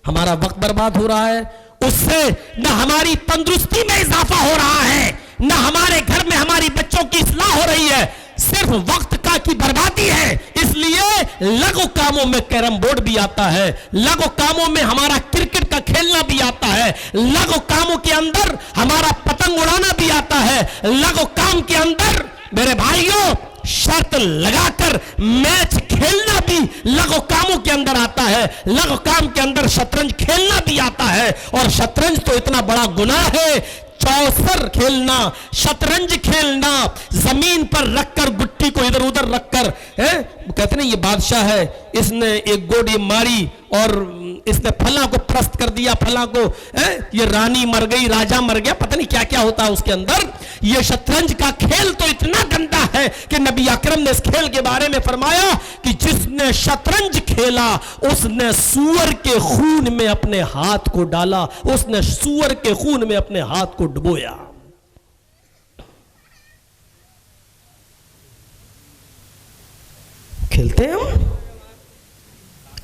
ہمارا وقت برباد ہو رہا ہے, اس سے نہ ہماری تندرستی میں اضافہ ہو رہا ہے, نہ ہمارے گھر میں ہماری بچوں کی اصلاح ہو رہی ہے, صرف وقت کا کی بربادی ہے. اس لیے لغو کاموں میں کیرم بورڈ بھی آتا ہے, لغو کاموں میں ہمارا کرکٹ کا کھیلنا بھی آتا ہے, لغو کاموں کے اندر ہمارا پتنگ اڑانا بھی آتا ہے, لغو کام کے اندر میرے بھائیوں شرط لگا کر میچ کھیلنا بھی لغو کاموں کے اندر آتا ہے. لغو کام کے اندر شطرنج کھیلنا بھی آتا ہے, اور شطرنج تو اتنا بڑا گناہ ہے. چوسر کھیلنا, شطرنج کھیلنا, زمین پر رکھ کر گٹی کو ادھر ادھر رکھ کر, کہتے ہیں یہ بادشاہ ہے, اس نے ایک گوڑی ماری اور اس نے پھلاں کو پرست کر دیا, پھلاں کو, یہ رانی مر گئی, راجہ مر گیا, پتہ نہیں کیا کیا ہوتا ہے اس کے اندر. یہ شطرنج کا کھیل تو اتنا گندا ہے کہ نبی اکرم نے اس کھیل کے بارے میں فرمایا کہ جس نے شطرنج کھیلا اس نے سور کے خون میں اپنے ہاتھ کو ڈالا, اس نے سور کے خون میں اپنے ہاتھ کو ڈبویا. کھیلتے ہیں ہم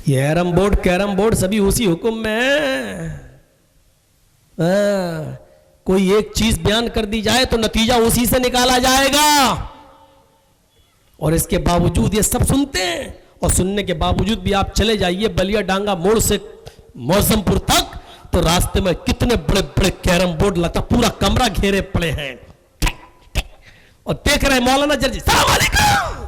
یہ کیرم بورڈ سبھی اسی حکم میں ہے. کوئی ایک چیز بیان کر دی جائے تو نتیجہ اسی سے نکالا جائے گا, اور اس کے باوجود یہ سب سنتے ہیں, اور سننے کے باوجود بھی آپ چلے جائیے بلیا ڈانگا موڑ سے موزم پور تک تو راستے میں کتنے بڑے بڑے کیرم بورڈ لگتا, پورا کمرہ گھیرے پڑے ہیں, اور دیکھ رہے ہیں مولانا جرجی سلام علیکم,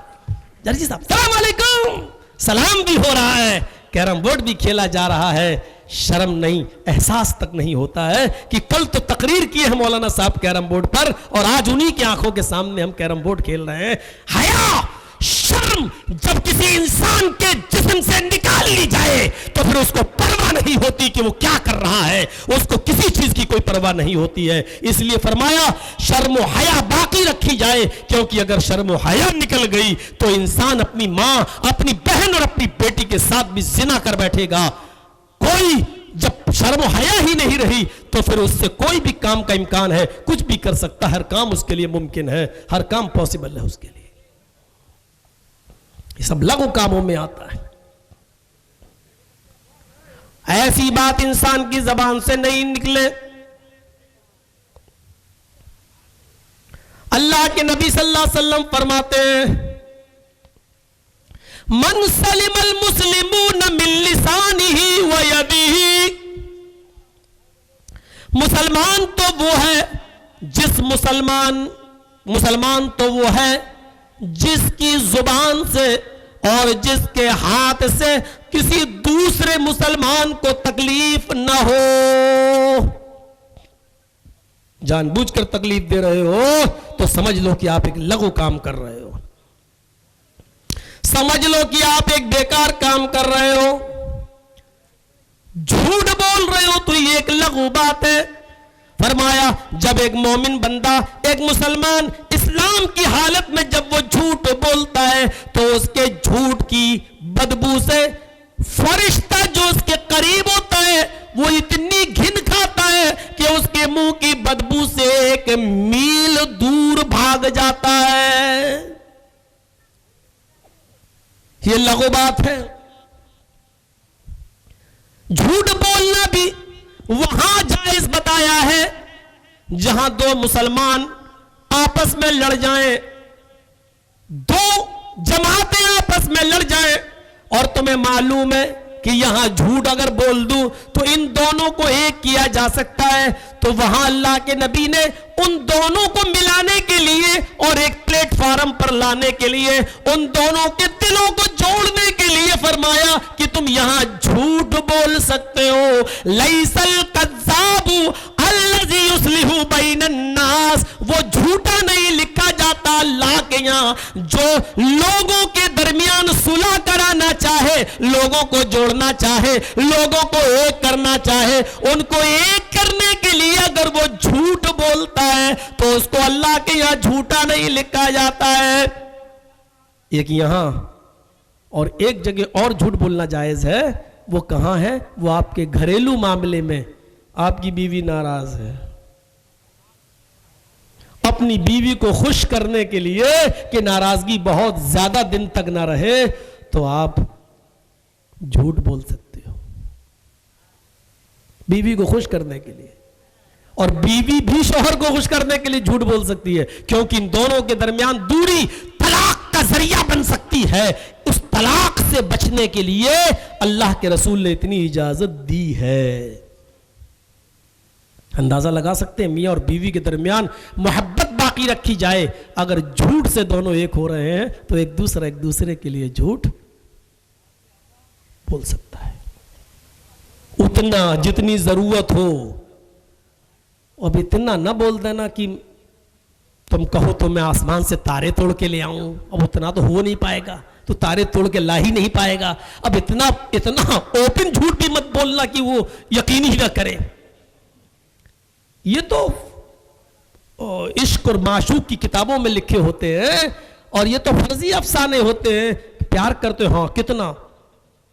جرجی صاحب سلام علیکم, سلام بھی ہو رہا ہے, کیرم بورڈ بھی کھیلا جا رہا ہے. شرم نہیں, احساس تک نہیں ہوتا ہے کہ کل تو تقریر کیے ہیں مولانا صاحب کیرم بورڈ پر, اور آج انہی کی آنکھوں کے سامنے ہم کیرم بورڈ کھیل رہے ہیں. حیا, شرم جب کسی انسان کے جسم سے نکال لی جائے تو پھر اس کو پرواہ نہیں ہوتی کہ وہ کیا کر رہا ہے, اس کو کسی چیز کی کوئی پرواہ نہیں ہوتی ہے. اس لیے فرمایا شرم و حیا باقی رکھی جائے, کیونکہ اگر شرم و حیا نکل گئی تو انسان اپنی ماں, اپنی بہن اور اپنی بیٹی کے ساتھ بھی زنا کر بیٹھے گا. کوئی جب شرم و حیا ہی نہیں رہی تو پھر اس سے کوئی بھی کام کا امکان ہے, کچھ بھی کر سکتا, ہر کام اس کے لیے ممکن ہے, ہر کام پاسبل ہے اس کے لیے. یہ سب لغو کاموں میں آتا ہے. ایسی بات انسان کی زبان سے نہیں نکلے. اللہ کے نبی صلی اللہ علیہ وسلم فرماتے ہیں من سلم المسلمون من لسانہ و یدہ, مسلمان تو وہ ہے جس مسلمان تو وہ ہے جس کی زبان سے اور جس کے ہاتھ سے کسی دوسرے مسلمان کو تکلیف نہ ہو. جان بوجھ کر تکلیف دے رہے ہو تو سمجھ لو کہ آپ ایک لغو کام کر رہے ہو, سمجھ لو کہ آپ ایک بیکار کام کر رہے ہو, جھوٹ بول رہے ہو تو یہ ایک لغو بات ہے. فرمایا جب ایک مومن بندہ, ایک مسلمان اسلام کی حالت میں جب وہ جھوٹ بولتا ہے تو اس کے جھوٹ کی یہ لغو بات ہے. جھوٹ بولنا بھی وہاں جائز بتایا ہے جہاں دو مسلمان آپس میں لڑ جائیں, دو جماعتیں آپس میں لڑ جائیں, اور تمہیں معلوم ہے کہ یہاں جھوٹ اگر بول دوں تو ان دونوں کو ایک کیا جا سکتا ہے, تو وہاں اللہ کے نبی نے ان دونوں کو ملانے کے لیے اور ایک پلیٹ فارم پر لانے کے لیے, ان دونوں کے دلوں کو جوڑنے کے لیے فرمایا کہ تم یہاں جھوٹ بول سکتے ہو. لیس الکذاب الذی یصلح بین الناس, وہ جھوٹا نہیں لکھا جاتا اللہ کے یہاں جو لوگوں کے درمیان صلح کرانا چاہے, لوگوں کو جوڑنا چاہے, لوگوں کو ایک کرنا چاہے. ان کو ایک کرنے کے لیے اگر وہ جھوٹ بولتا ہے تو اس کو اللہ کے یہاں جھوٹا نہیں لکھا جاتا ہے. ایک یہاں اور ایک جگہ اور جھوٹ بولنا جائز ہے. وہ کہاں ہے؟ وہ آپ کے گھریلو معاملے میں. آپ کی بیوی ناراض ہے, اپنی بیوی کو خوش کرنے کے لیے کہ ناراضگی بہت زیادہ دن تک نہ رہے, تو آپ جھوٹ بول سکتے ہو بیوی کو خوش کرنے کے لیے. اور بیوی بھی شوہر کو خوش کرنے کے لیے جھوٹ بول سکتی ہے, کیونکہ ان دونوں کے درمیان دوری طلاق کا ذریعہ بن سکتی ہے. اس طلاق سے بچنے کے لیے اللہ کے رسول نے اتنی اجازت دی ہے. اندازہ لگا سکتے ہیں میاں اور بیوی کے درمیان محبت باقی رکھی جائے, اگر جھوٹ سے دونوں ایک ہو رہے ہیں تو ایک دوسرے کے لیے جھوٹ بول سکتا ہے اتنا جتنی ضرورت ہو. اب اتنا نہ بول دینا کہ تم کہو تو میں آسمان سے تارے توڑ کے لے آؤں. اب اتنا تو ہو نہیں پائے گا, تو تارے توڑ کے لا ہی نہیں پائے گا. اب اتنا اوپن جھوٹ بھی مت بولنا کہ وہ یقین ہی نہ کرے. یہ تو عشق اور معشوق کی کتابوں میں لکھے ہوتے ہیں, اور یہ تو فرضی افسانے ہوتے ہیں. پیار کرتے ہاں کتنا,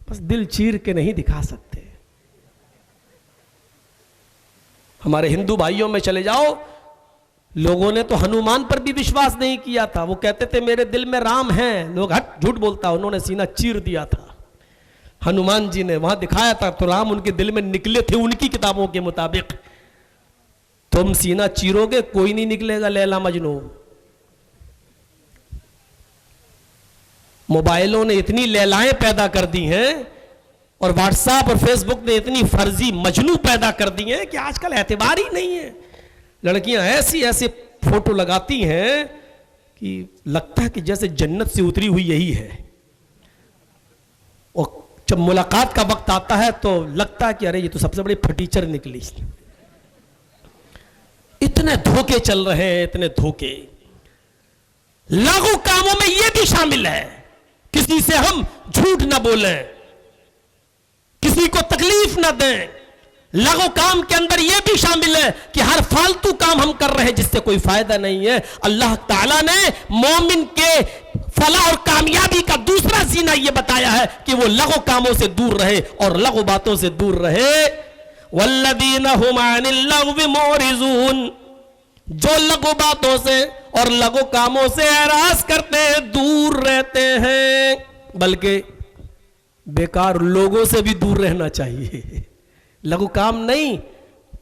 بس دل چیر کے نہیں دکھا سکتے. ہمارے ہندو بھائیوں میں چلے جاؤ, لوگوں نے تو ہنومان پر بھی وشواس نہیں کیا تھا. وہ کہتے تھے میرے دل میں رام ہیں, لوگ ہٹ جھوٹ بولتا, انہوں نے سینہ چیر دیا تھا. ہنومان جی نے وہاں دکھایا تھا تو رام ان کے دل میں نکلے تھے ان کی کتابوں کے مطابق. تم سینہ چیرو گے کوئی نہیں نکلے گا لیلا مجنو. موبائلوں نے اتنی لیلائیں پیدا کر دی ہیں اور واٹس ایپ اور فیس بک نے اتنی فرضی مجنو پیدا کر دی ہیں کہ آج کل اعتبار ہی نہیں ہے. لڑکیاں ایسے فوٹو لگاتی ہیں کہ لگتا ہے کہ جیسے جنت سے اتری ہوئی یہی ہے, اور جب ملاقات کا وقت آتا ہے تو لگتا ہے کہ ارے یہ تو سب سے بڑی پھٹیچر نکلی. اتنے دھوکے چل رہے ہیں, اتنے دھوکے. لاغو کاموں میں یہ بھی شامل ہے, کسی سے ہم جھوٹ نہ بولیں, کسی کو تکلیف نہ دیں. لاغو کام کے اندر یہ بھی شامل ہے کہ ہر فالتو کام ہم کر رہے ہیں جس سے کوئی فائدہ نہیں ہے. اللہ تعالیٰ نے مومن کے فلاح اور کامیابی کا دوسرا زینہ یہ بتایا ہے کہ وہ لغو کاموں سے دور رہے اور لغو باتوں سے دور رہے. والذین هم عن اللغو معرضون, جو لغو باتوں سے اور لغو کاموں سے اعراض کرتے ہیں, دور رہتے ہیں. بلکہ بیکار لوگوں سے بھی دور رہنا چاہیے. لغو کام نہیں,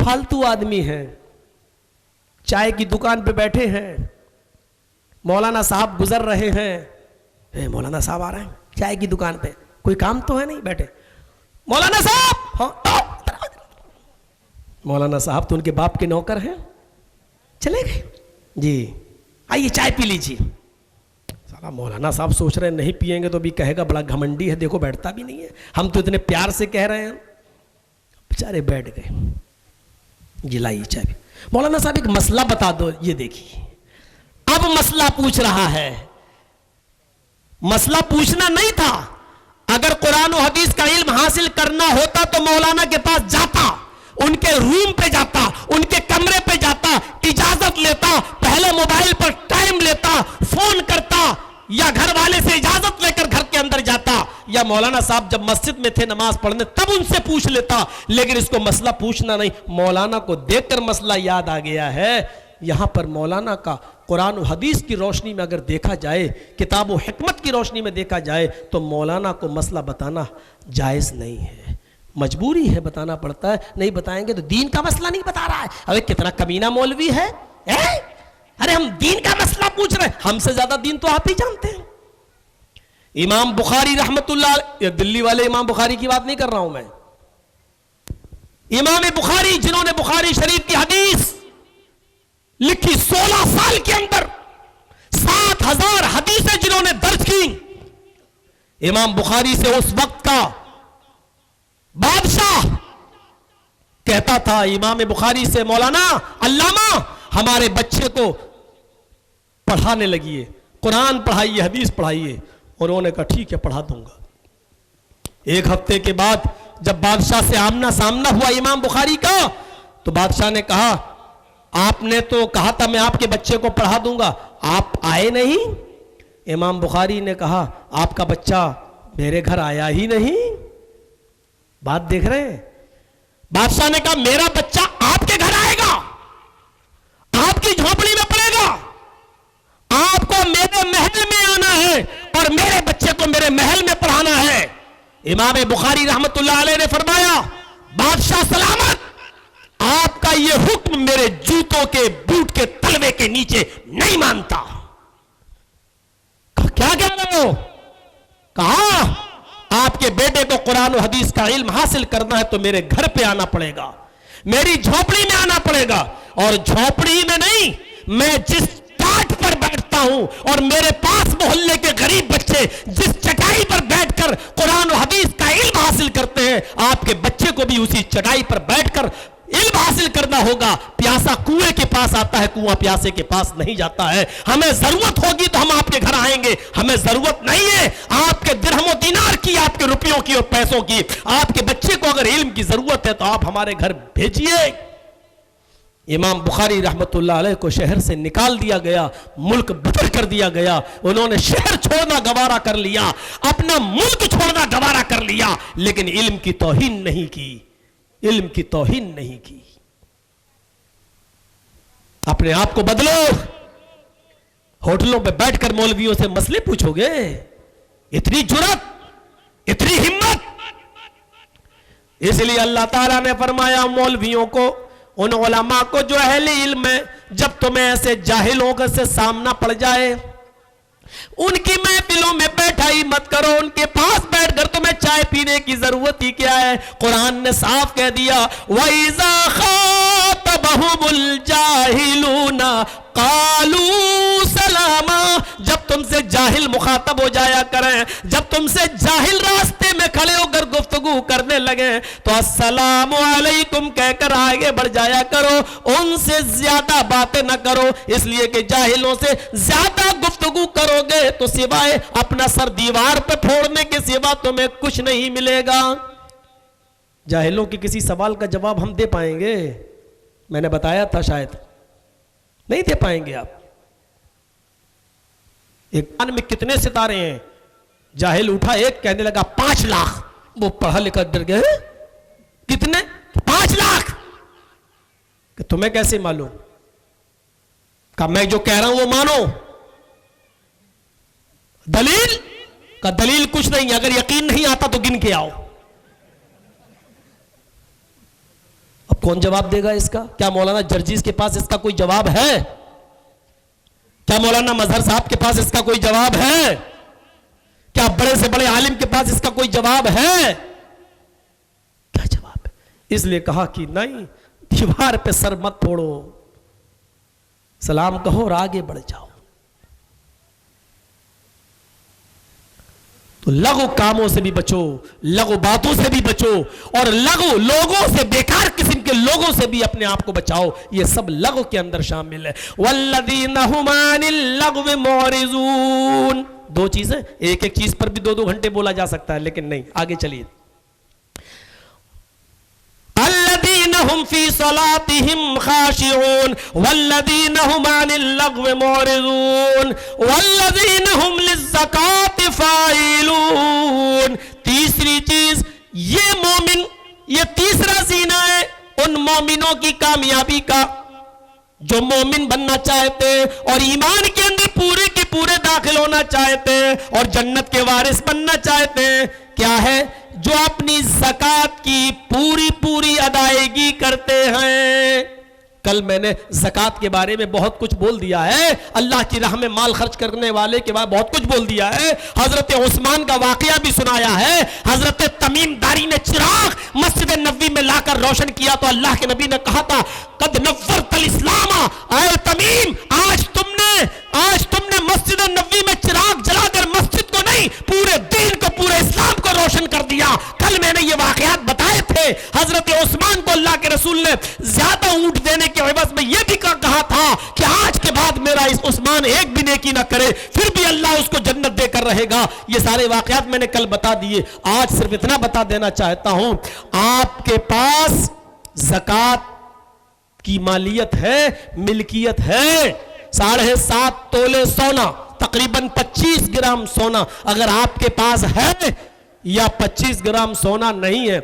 فالتو آدمی ہیں, چائے کی دکان پہ بیٹھے ہیں, مولانا صاحب گزر رہے ہیں, مولانا صاحب آ رہے ہیں چائے کی دکان پہ, کوئی کام تو ہے نہیں, بیٹھے مولانا صاحب. ہاں مولانا صاحب تو ان کے باپ کے نوکر ہیں, چلے گئے جی آئیے چائے پی لیجیے. سارا مولانا صاحب سوچ رہے ہیں نہیں پیئیں گے تو بھی کہے گا بڑا گھمنڈی ہے, دیکھو بیٹھتا بھی نہیں ہے, ہم تو اتنے پیار سے کہہ رہے ہیں. بیچارے بیٹھ گئے, جی لائیے چائے پی. مولانا صاحب ایک مسئلہ بتا دو. یہ دیکھیے اب مسئلہ پوچھ رہا ہے. مسئلہ پوچھنا نہیں تھا, اگر قرآن و حدیث کا علم حاصل کرنا ہوتا تو مولانا کے پاس جاتا, ان کے روم پہ جاتا, ان کے کمرے پہ جاتا, اجازت لیتا, پہلے موبائل پر ٹائم لیتا, فون کرتا, یا گھر والے سے اجازت لے کر گھر کے اندر جاتا, یا مولانا صاحب جب مسجد میں تھے نماز پڑھنے تب ان سے پوچھ لیتا. لیکن اس کو مسئلہ پوچھنا نہیں, مولانا کو دیکھ کر مسئلہ یاد آ گیا ہے یہاں پر مولانا کا قرآن و حدیث کی روشنی میں اگر دیکھا جائے، کتاب و حکمت کی روشنی میں دیکھا جائے تو مولانا کو مسئلہ بتانا جائز نہیں ہے، مجبوری ہے، بتانا پڑتا ہے، نہیں بتائیں گے تو دین کا مسئلہ نہیں بتا رہا ہے۔ ارے کتنا کمینہ مولوی ہے، ارے ہم دین کا مسئلہ پوچھ رہے ہیں، ہم سے زیادہ دین تو آپ ہی جانتے ہیں۔ امام بخاری رحمت اللہ علیہ، یہ دلی والے امام بخاری کی بات نہیں کر رہا ہوں میں، امام بخاری جنہوں نے بخاری شریف کی حدیث لکھی 16 سال کے اندر 7000 حدیثیں جنہوں نے درج کی، امام بخاری سے اس وقت کا بادشاہ کہتا تھا امام بخاری سے، مولانا علامہ ہمارے بچے کو پڑھانے لگیے، قرآن پڑھائیے، حدیث پڑھائیے۔ انہوں نے کہا ٹھیک ہے پڑھا دوں گا۔ ایک ہفتے کے بعد جب بادشاہ سے آمنا سامنا ہوا امام بخاری کا تو بادشاہ نے کہا آپ نے تو کہا تھا میں آپ کے بچے کو پڑھا دوں گا، آپ آئے نہیں؟ امام بخاری نے کہا آپ کا بچہ میرے گھر آیا ہی نہیں۔ بات دیکھ رہے ہیں؟ بادشاہ نے کہا میرا بچہ آپ کے گھر آئے گا، آپ کی جھونپڑی میں پڑے گا، آپ کو میرے محل میں آنا ہے اور میرے بچے کو میرے محل میں پڑھانا ہے۔ امام بخاری رحمت اللہ علیہ نے فرمایا بادشاہ سلامت، آپ کا یہ حکم میرے جوتوں کے بوٹ کے تلوے کے نیچے نہیں مانتا۔ کیا کہہ رہے ہو؟ کہا آپ کے بیٹے کو قرآن و حدیث کا علم حاصل کرنا ہے تو میرے گھر پہ آنا پڑے گا، میری جھونپڑی میں آنا پڑے گا، اور جھونپڑی میں نہیں، میں جس ٹاٹ پر بیٹھتا ہوں اور میرے پاس محلے کے غریب بچے جس چٹائی پر بیٹھ کر قرآن و حدیث کا علم حاصل کرتے ہیں، آپ کے بچے کو بھی اسی چٹائی پر بیٹھ کر علم حاصل کرنا ہوگا۔ پیاسا کنویں کے پاس آتا ہے، کنواں پیاسے کے پاس نہیں جاتا ہے۔ ہمیں ضرورت ہوگی تو ہم آپ کے گھر آئیں گے، ہمیں ضرورت نہیں ہے آپ کے درہم و دینار کی، آپ کے روپیوں کی اور پیسوں کی۔ آپ کے بچے کو اگر علم کی ضرورت ہے تو آپ ہمارے گھر بھیجیے۔ امام بخاری رحمت اللہ علیہ کو شہر سے نکال دیا گیا، ملک بدر کر دیا گیا، انہوں نے شہر چھوڑنا گوارا کر لیا، اپنا ملک چھوڑنا گوارا کر لیا، لیکن علم کی توہین نہیں کی، علم کی توہین نہیں کی۔ اپنے آپ کو بدلو۔ ہوٹلوں پہ بیٹھ کر مولویوں سے مسئلے پوچھو گے؟ اتنی جرأت، اتنی ہمت؟ اس لیے اللہ تعالیٰ نے فرمایا مولویوں کو، ان علماء کو جو اہل علم ہے، جب تمہیں ایسے جاہلوں کا سے سامنا پڑ جائے ان کی محفلوں میں بیٹھا ہی مت کرو، ان کے پاس بیٹھ کر تمہیں چائے پینے کی ضرورت ہی کیا ہے؟ قرآن نے صاف کہہ دیا وَإِذَا خَاطَبَهُمُ الْجَاهِلُونَ قَالُوا سَلَامًا۔ جب تم سے جاہل مخاطب ہو جایا کریں، جب تم سے جاہل راستے میں کھڑے ہو کر گفتگو کرنے لگے تو السلام علیکم کہہ کر آگے بڑھ جایا کرو، ان سے زیادہ باتیں نہ کرو، اس لیے کہ جاہلوں سے زیادہ گفتگو کرو گے تو سوائے اپنا سر دیوار پہ پھوڑنے کے سوا تمہیں کچھ نہیں ملے گا۔ جاہلوں کی کسی سوال کا جواب ہم دے پائیں گے؟ میں نے بتایا تھا شاید نہیں دے پائیں گے آپ۔ ایک کان میں کتنے ستارے ہیں؟ جاہل اٹھا ایک، کہنے لگا 5 لاکھ۔ وہ پڑھا لکھا ڈر گئے، کتنے؟ 5 لاکھ۔ کہ تمہیں کیسے معلوم؟ کہ میں جو کہہ رہا ہوں وہ مانو۔ دلیل؟ کہ دلیل کچھ نہیں، اگر یقین نہیں آتا تو گن کے آؤ۔ اب کون جواب دے گا اس کا؟ کیا مولانا جرجیز کے پاس اس کا کوئی جواب ہے؟ کیا مولانا مظہر صاحب کے پاس اس کا کوئی جواب ہے؟ کیا بڑے سے بڑے عالم کے پاس اس کا کوئی جواب ہے؟ کیا جواب ہے؟ اس لیے کہا کہ نہیں، دیوار پہ سر مت پھوڑو، سلام کہو اور آگے بڑھ جاؤ۔ تو لغو کاموں سے بھی بچو، لغو باتوں سے بھی بچو، اور لغو لوگوں سے، بیکار قسم کے لوگوں سے بھی اپنے آپ کو بچاؤ۔ یہ سب لغو کے اندر شامل ہے۔ والذین ھم عن اللغو معرضون۔ 2 چیزیں، ایک ایک چیز پر بھی 2 گھنٹے بولا جا سکتا ہے، لیکن نہیں، آگے چلیے۔ الذین ھم فی صلاتہم خاشعون والذین ھم عن اللغو معرضون والذین ھم للزکاۃ فاعلون۔ تیسری چیز، یہ مومن، یہ تیسرا زینہ ہے ان مومنوں کی کامیابی کا جو مومن بننا چاہتے اور ایمان کے اندر پورے کے پورے داخل ہونا چاہتے اور جنت کے وارث بننا چاہتے ہیں، کیا ہے؟ جو اپنی زکوٰۃ کی پوری پوری ادائیگی کرتے ہیں۔ کل میں نے زکوٰۃ کے بارے میں بہت کچھ بول دیا ہے، اللہ کی راہ میں مال خرچ کرنے والے کے بارے بہت کچھ بول دیا ہے، حضرت عثمان کا واقعہ بھی سنایا ہے۔ حضرت تمیم داری نے چراغ مسجد نبوی میں لا کر روشن کیا تو اللہ کے نبی نے کہا تھا قد نورت الاسلام، اے تمیم آج تم نے مسجد نبوی میں چراغ جلا کر مسجد کو نہیں پورے دین کو، پورے اسلام کو روشن کر دیا۔ کل میں نے یہ واقعات بتائے تھے، حضرت عثمان کو اللہ کے رسول نے زیادہ اونٹ دینے کے عوض میں یہ بھی کہا تھا کہ آج کے بعد میرا اس عثمان ایک بھی نیکی نہ کرے پھر بھی اللہ اس کو جنت دے کر رہے گا۔ یہ سارے واقعات میں نے کل بتا دیے، آج صرف اتنا بتا دینا چاہتا ہوں، آپ کے پاس زکوٰۃ کی مالیت ہے، ملکیت ہے، 7.5 تولے سونا، تقریباً 25 گرام سونا اگر آپ کے پاس ہے یا 25 گرام سونا نہیں ہے،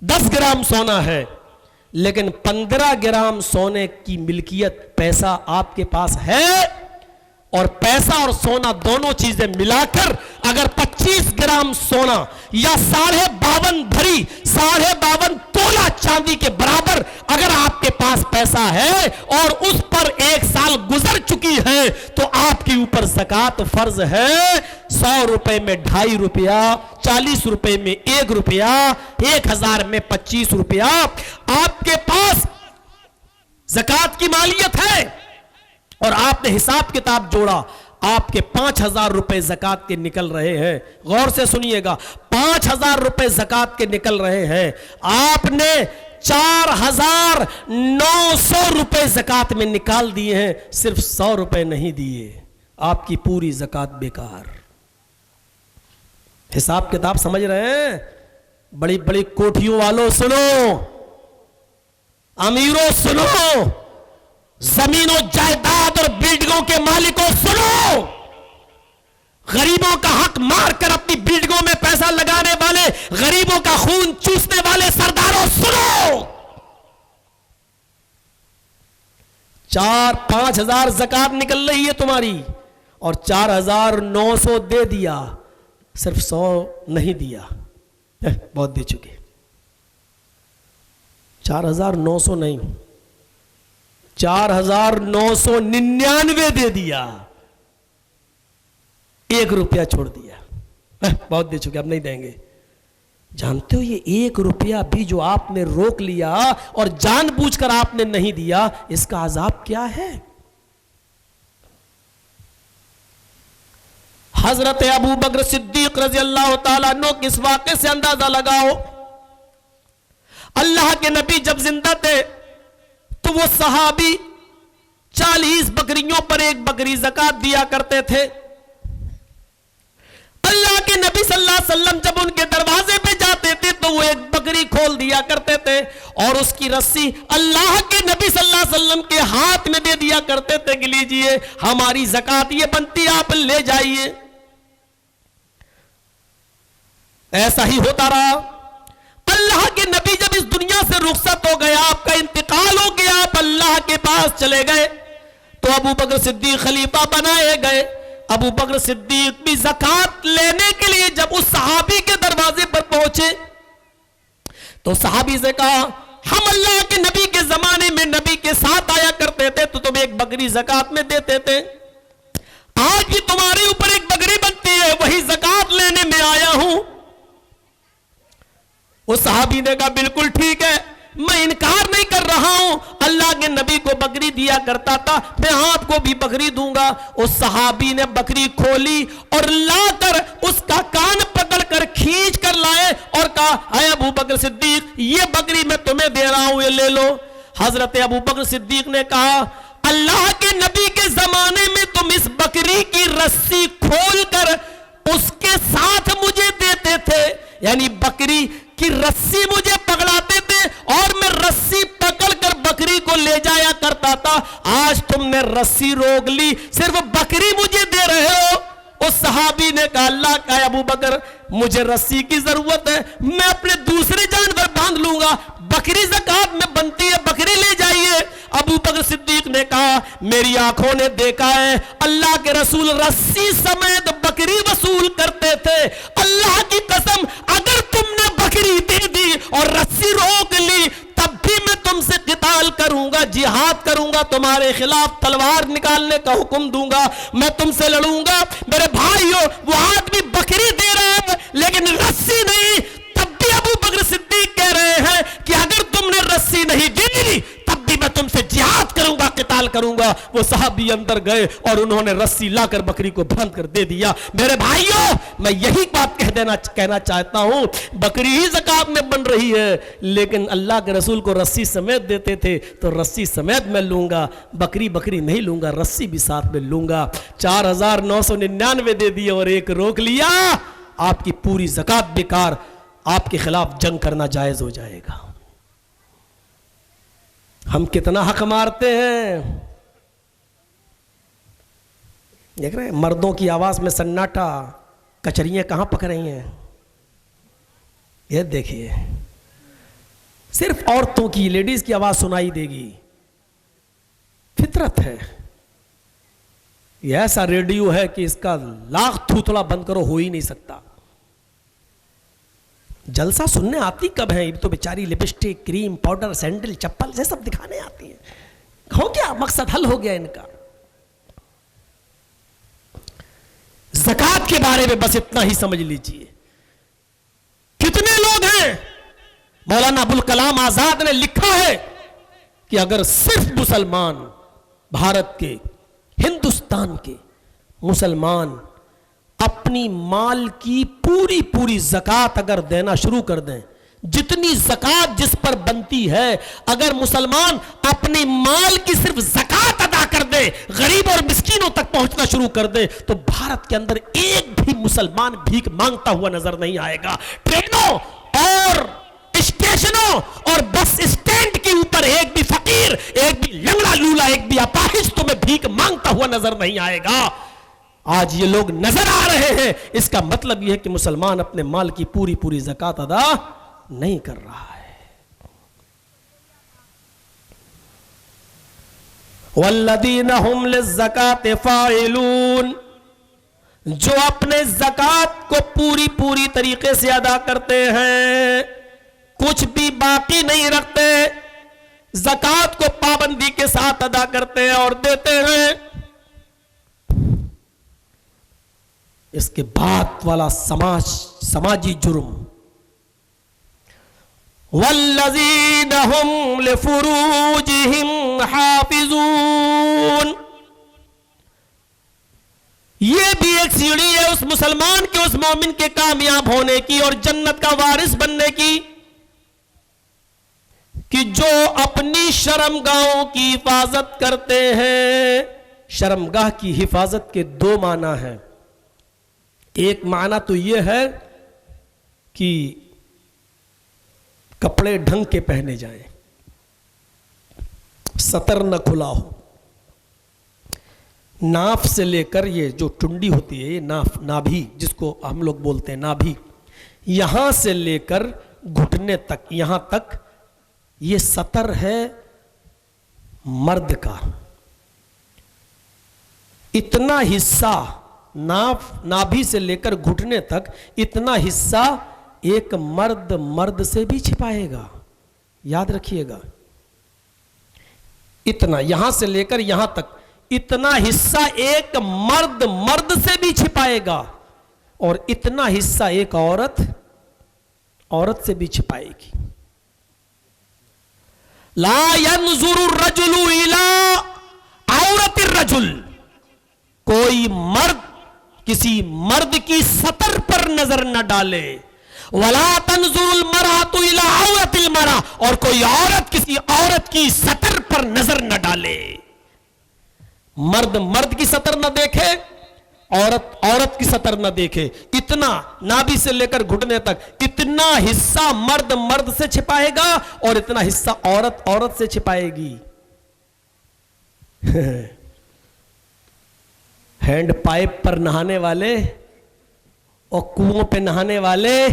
10 گرام سونا ہے، لیکن 15 گرام سونے کی ملکیت پیسہ آپ کے پاس ہے، اور پیسہ اور سونا دونوں چیزیں ملا کر اگر 25 گرام سونا یا 52 تولہ چاندی کے برابر اگر آپ کے پاس پیسہ ہے اور اس پر 1 سال گزر چکی ہے تو آپ کے اوپر زکوٰۃ فرض ہے۔ 100 روپے میں 2.5 روپیہ، 40 روپے میں 1 روپیہ، 1000 میں 25 روپیہ آپ کے پاس زکوٰۃ کی مالیت ہے، اور آپ نے حساب کتاب جوڑا، آپ کے 5000 روپے زکوٰۃ کے نکل رہے ہیں۔ غور سے سنیے گا، 5000 روپے زکوٰۃ کے نکل رہے ہیں، آپ نے 4900 روپے زکوٰۃ میں نکال دیے ہیں، صرف 100 روپے نہیں دیے، آپ کی پوری زکوٰۃ بیکار۔ حساب کتاب سمجھ رہے ہیں؟ بڑی بڑی کوٹھیوں والوں سنو، امیروں سنو، زمین و جائیداد اور بلڈنگوں کے مالکوں سنو، غریبوں کا حق مار کر اپنی بلڈنگوں میں پیسہ لگانے والے، غریبوں کا خون چوسنے والے سرداروں سنو، 4-5 ہزار زکوٰۃ نکل رہی ہے تمہاری اور 4900 دے دیا، صرف 100 نہیں دیا، بہت دے چکے، 4900 نہیں، 4999 دے دیا، 1 روپیہ چھوڑ دیا، بہت دے چکے، اب نہیں دیں گے۔ جانتے ہو یہ 1 روپیہ بھی جو آپ نے روک لیا اور جان بوجھ کر آپ نے نہیں دیا، اس کا عذاب کیا ہے؟ حضرت ابو بکر صدیق رضی اللہ تعالیٰ عنہ کس واقعے سے اندازہ لگاؤ، اللہ کے نبی جب زندہ تھے تو وہ صحابی 40 بکریوں پر 1 بکری زکوٰۃ دیا کرتے تھے۔ اللہ کے نبی صلی اللہ علیہ وسلم جب ان کے دروازے پہ جاتے تھے تو وہ 1 بکری کھول دیا کرتے تھے اور اس کی رسی اللہ کے نبی صلی اللہ علیہ وسلم کے ہاتھ میں دے دیا کرتے تھے کہ لیجئے ہماری زکوٰۃ یہ بنتی ہے، آپ لے جائیے۔ ایسا ہی ہوتا رہا، اللہ کے نبی جب اس دنیا سے رخصت ہو گیا، آپ کا انتقال ہو گیا، آپ اللہ کے پاس چلے گئے تو ابو بکر صدیق خلیفہ بنائے گئے۔ ابو بکر صدیق بھی زکوٰۃ لینے کے لیے جب اس صحابی کے دروازے پر پہنچے تو صحابی سے کہا ہم اللہ کے نبی کے زمانے میں نبی کے ساتھ آیا کرتے تھے تو تم 1 بکری زکوٰۃ میں دیتے تھے، آج بھی تمہارے اوپر 1 بکری بنتی ہے، وہی زکوٰۃ لینے میں آیا ہوں۔ وہ صحابی نے کہا بالکل ٹھیک ہے، میں انکار نہیں کر رہا ہوں، اللہ کے نبی کو بکری دیا کرتا تھا، میں آپ کو بھی بکری دوں گا۔ اس صحابی نے بکری کھولی اور لا کر اس کا کان پکڑ کر کھینچ کر لائے اور کہا اے ابو بکر صدیق یہ بکری میں تمہیں دے رہا ہوں، یہ لے لو۔ حضرت ابو بکر صدیق نے کہا اللہ کے نبی کے زمانے میں تم اس بکری کی رسی کھول کر اس کے ساتھ مجھے دیتے تھے، یعنی بکری کی رسی مجھے پکڑاتے تھے اور میں رسی پکڑ کر بکری کو لے جایا کرتا تھا، آج تم نے رسی روک لی، صرف بکری مجھے دے رہے ہو۔ اس صحابی نے کہا اللہ کا ابو بکر مجھے رسی کی ضرورت ہے، میں اپنے دوسرے جانور باندھ لوں گا، بکری زکات میں بنتی ہے، بکری لے جائیے۔ ابو بکر صدیق نے کہا میری آنکھوں نے دیکھا ہے اللہ کے رسول رسی سمیت بکری وصول کرتے تھے، اللہ کی قسم اگر تم نے بکری دے دی اور رسی روک لی تب بھی میں تم سے قتال کروں گا، جہاد کروں گا، تمہارے خلاف تلوار نکالنے کا حکم دوں گا، میں تم سے لڑوں گا۔ میرے بھائیو، وہ آدمی بکری دے رہا ہے لیکن رسی نہیں، تب بھی ابو بکر صدیق کہہ رہے ہیں کہ اگر تم نے رسی نہیں دی تب بھی میں تم سے جہاد کروں گا، قتال کروں گا۔ وہ صحابی اندر گئے اور انہوں نے رسی لا کر بکری کو باندھ کر دے دیا۔ میرے بھائیو، میں یہی بات کہنا چاہتا ہوں، بکری ہی زکات میں بن رہی ہے لیکن اللہ کے رسول کو رسی سمیت دیتے تھے تو رسی سمیت میں لوں گا، بکری نہیں لوں گا، رسی بھی ساتھ میں لوں گا۔ 4999 دے دیے اور ایک روک لیا، آپ کی پوری زکات بیکار، آپ کے خلاف جنگ کرنا جائز ہو جائے گا۔ ہم کتنا حق مارتے ہیں، دیکھ رہے ہیں مردوں کی آواز میں سناٹا، کچریاں کہاں پک رہی ہیں، یہ دیکھیے صرف عورتوں کی، لیڈیز کی آواز سنائی دے گی، فطرت ہے۔ یہ ایسا ریڈیو ہے کہ اس کا لاکھ تھوتڑا بند کرو ہو ہی نہیں سکتا۔ جلسہ سننے آتی کب ہیں، تو بیچاری لپسٹک، کریم، پاؤڈر، سینڈل، چپل یہ سب دکھانے آتی ہیں۔ ہو گیا مقصد، حل ہو گیا ان کا۔ زکات کے بارے میں بس اتنا ہی سمجھ لیجئے، کتنے لوگ ہیں، مولانا ابوالکلام آزاد نے لکھا ہے کہ اگر صرف مسلمان، بھارت کے، ہندوستان کے مسلمان اپنی مال کی پوری زکات اگر دینا شروع کر دیں، جتنی زکات جس پر بنتی ہے، اگر مسلمان اپنی مال کی صرف زکات ادا کر دے، غریب اور مسکینوں تک پہنچنا شروع کر دے، تو بھارت کے اندر ایک بھی مسلمان بھیک مانگتا ہوا نظر نہیں آئے گا۔ ٹرینوں اور اسٹیشنوں اور بس اسٹینڈ کے اوپر ایک بھی فقیر، ایک بھی لنگڑا لولا، ایک بھی اپاہج تمہیں بھیک مانگتا ہوا نظر نہیں آئے گا۔ آج یہ لوگ نظر آ رہے ہیں، اس کا مطلب یہ ہے کہ مسلمان اپنے مال کی پوری زکات ادا نہیں کر رہا ہے۔ والذین هم للزکاة فاعلون، جو اپنے زکات کو پوری طریقے سے ادا کرتے ہیں، کچھ بھی باقی نہیں رکھتے، زکات کو پابندی کے ساتھ ادا کرتے ہیں اور دیتے ہیں۔ اس کے بعد والا سماجی جرم، والذین هم لفروجهم حافظون، یہ بھی ایک سیڑھی ہے اس مسلمان کے، اس مومن کے کامیاب ہونے کی اور جنت کا وارث بننے کی، کہ جو اپنی شرمگاہوں کی حفاظت کرتے ہیں۔ شرمگاہ کی حفاظت کے دو معنی ہیں، ایک معنی تو یہ ہے کہ کپڑے ڈھنگ کے پہنے جائیں، سطر نہ کھلا ہو، ناف سے لے کر یہ جو ٹنڈی ہوتی ہے، یہ نابھی جس کو ہم لوگ بولتے ہیں نابھی، یہاں سے لے کر گھٹنے تک، یہاں تک یہ سطر ہے مرد کا۔ اتنا حصہ نابھی سے لے کر گھٹنے تک، اتنا حصہ ایک مرد سے بھی چھپائے گا، یاد رکھیے گا، اتنا یہاں سے لے کر یہاں تک اتنا حصہ ایک مرد سے بھی چھپائے گا، اور اتنا حصہ ایک عورت سے بھی چھپائے گی۔ لا ينظر الرجل الى عورت الرجل، کوئی مرد کسی مرد کی سطر پر نظر نہ ڈالے، ولا تنظر المرأة الى عورت المرأة، اور کوئی عورت کسی عورت کی سطر پر نظر نہ ڈالے۔ مرد کی سطر نہ دیکھے، عورت کی سطر نہ دیکھے، اتنا نابی سے لے کر گھٹنے تک اتنا حصہ مرد سے چھپائے گا اور اتنا حصہ عورت سے چھپائے گی۔ ہینڈ پائپ پر نہانے والے اور کنووں پہ نہانے والے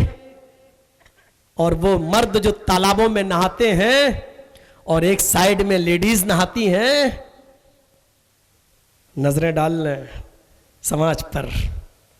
اور وہ مرد جو تالابوں میں نہاتے ہیں اور ایک سائیڈ میں لیڈیز نہاتی ہیں، نظریں ڈال لیں سماج پر.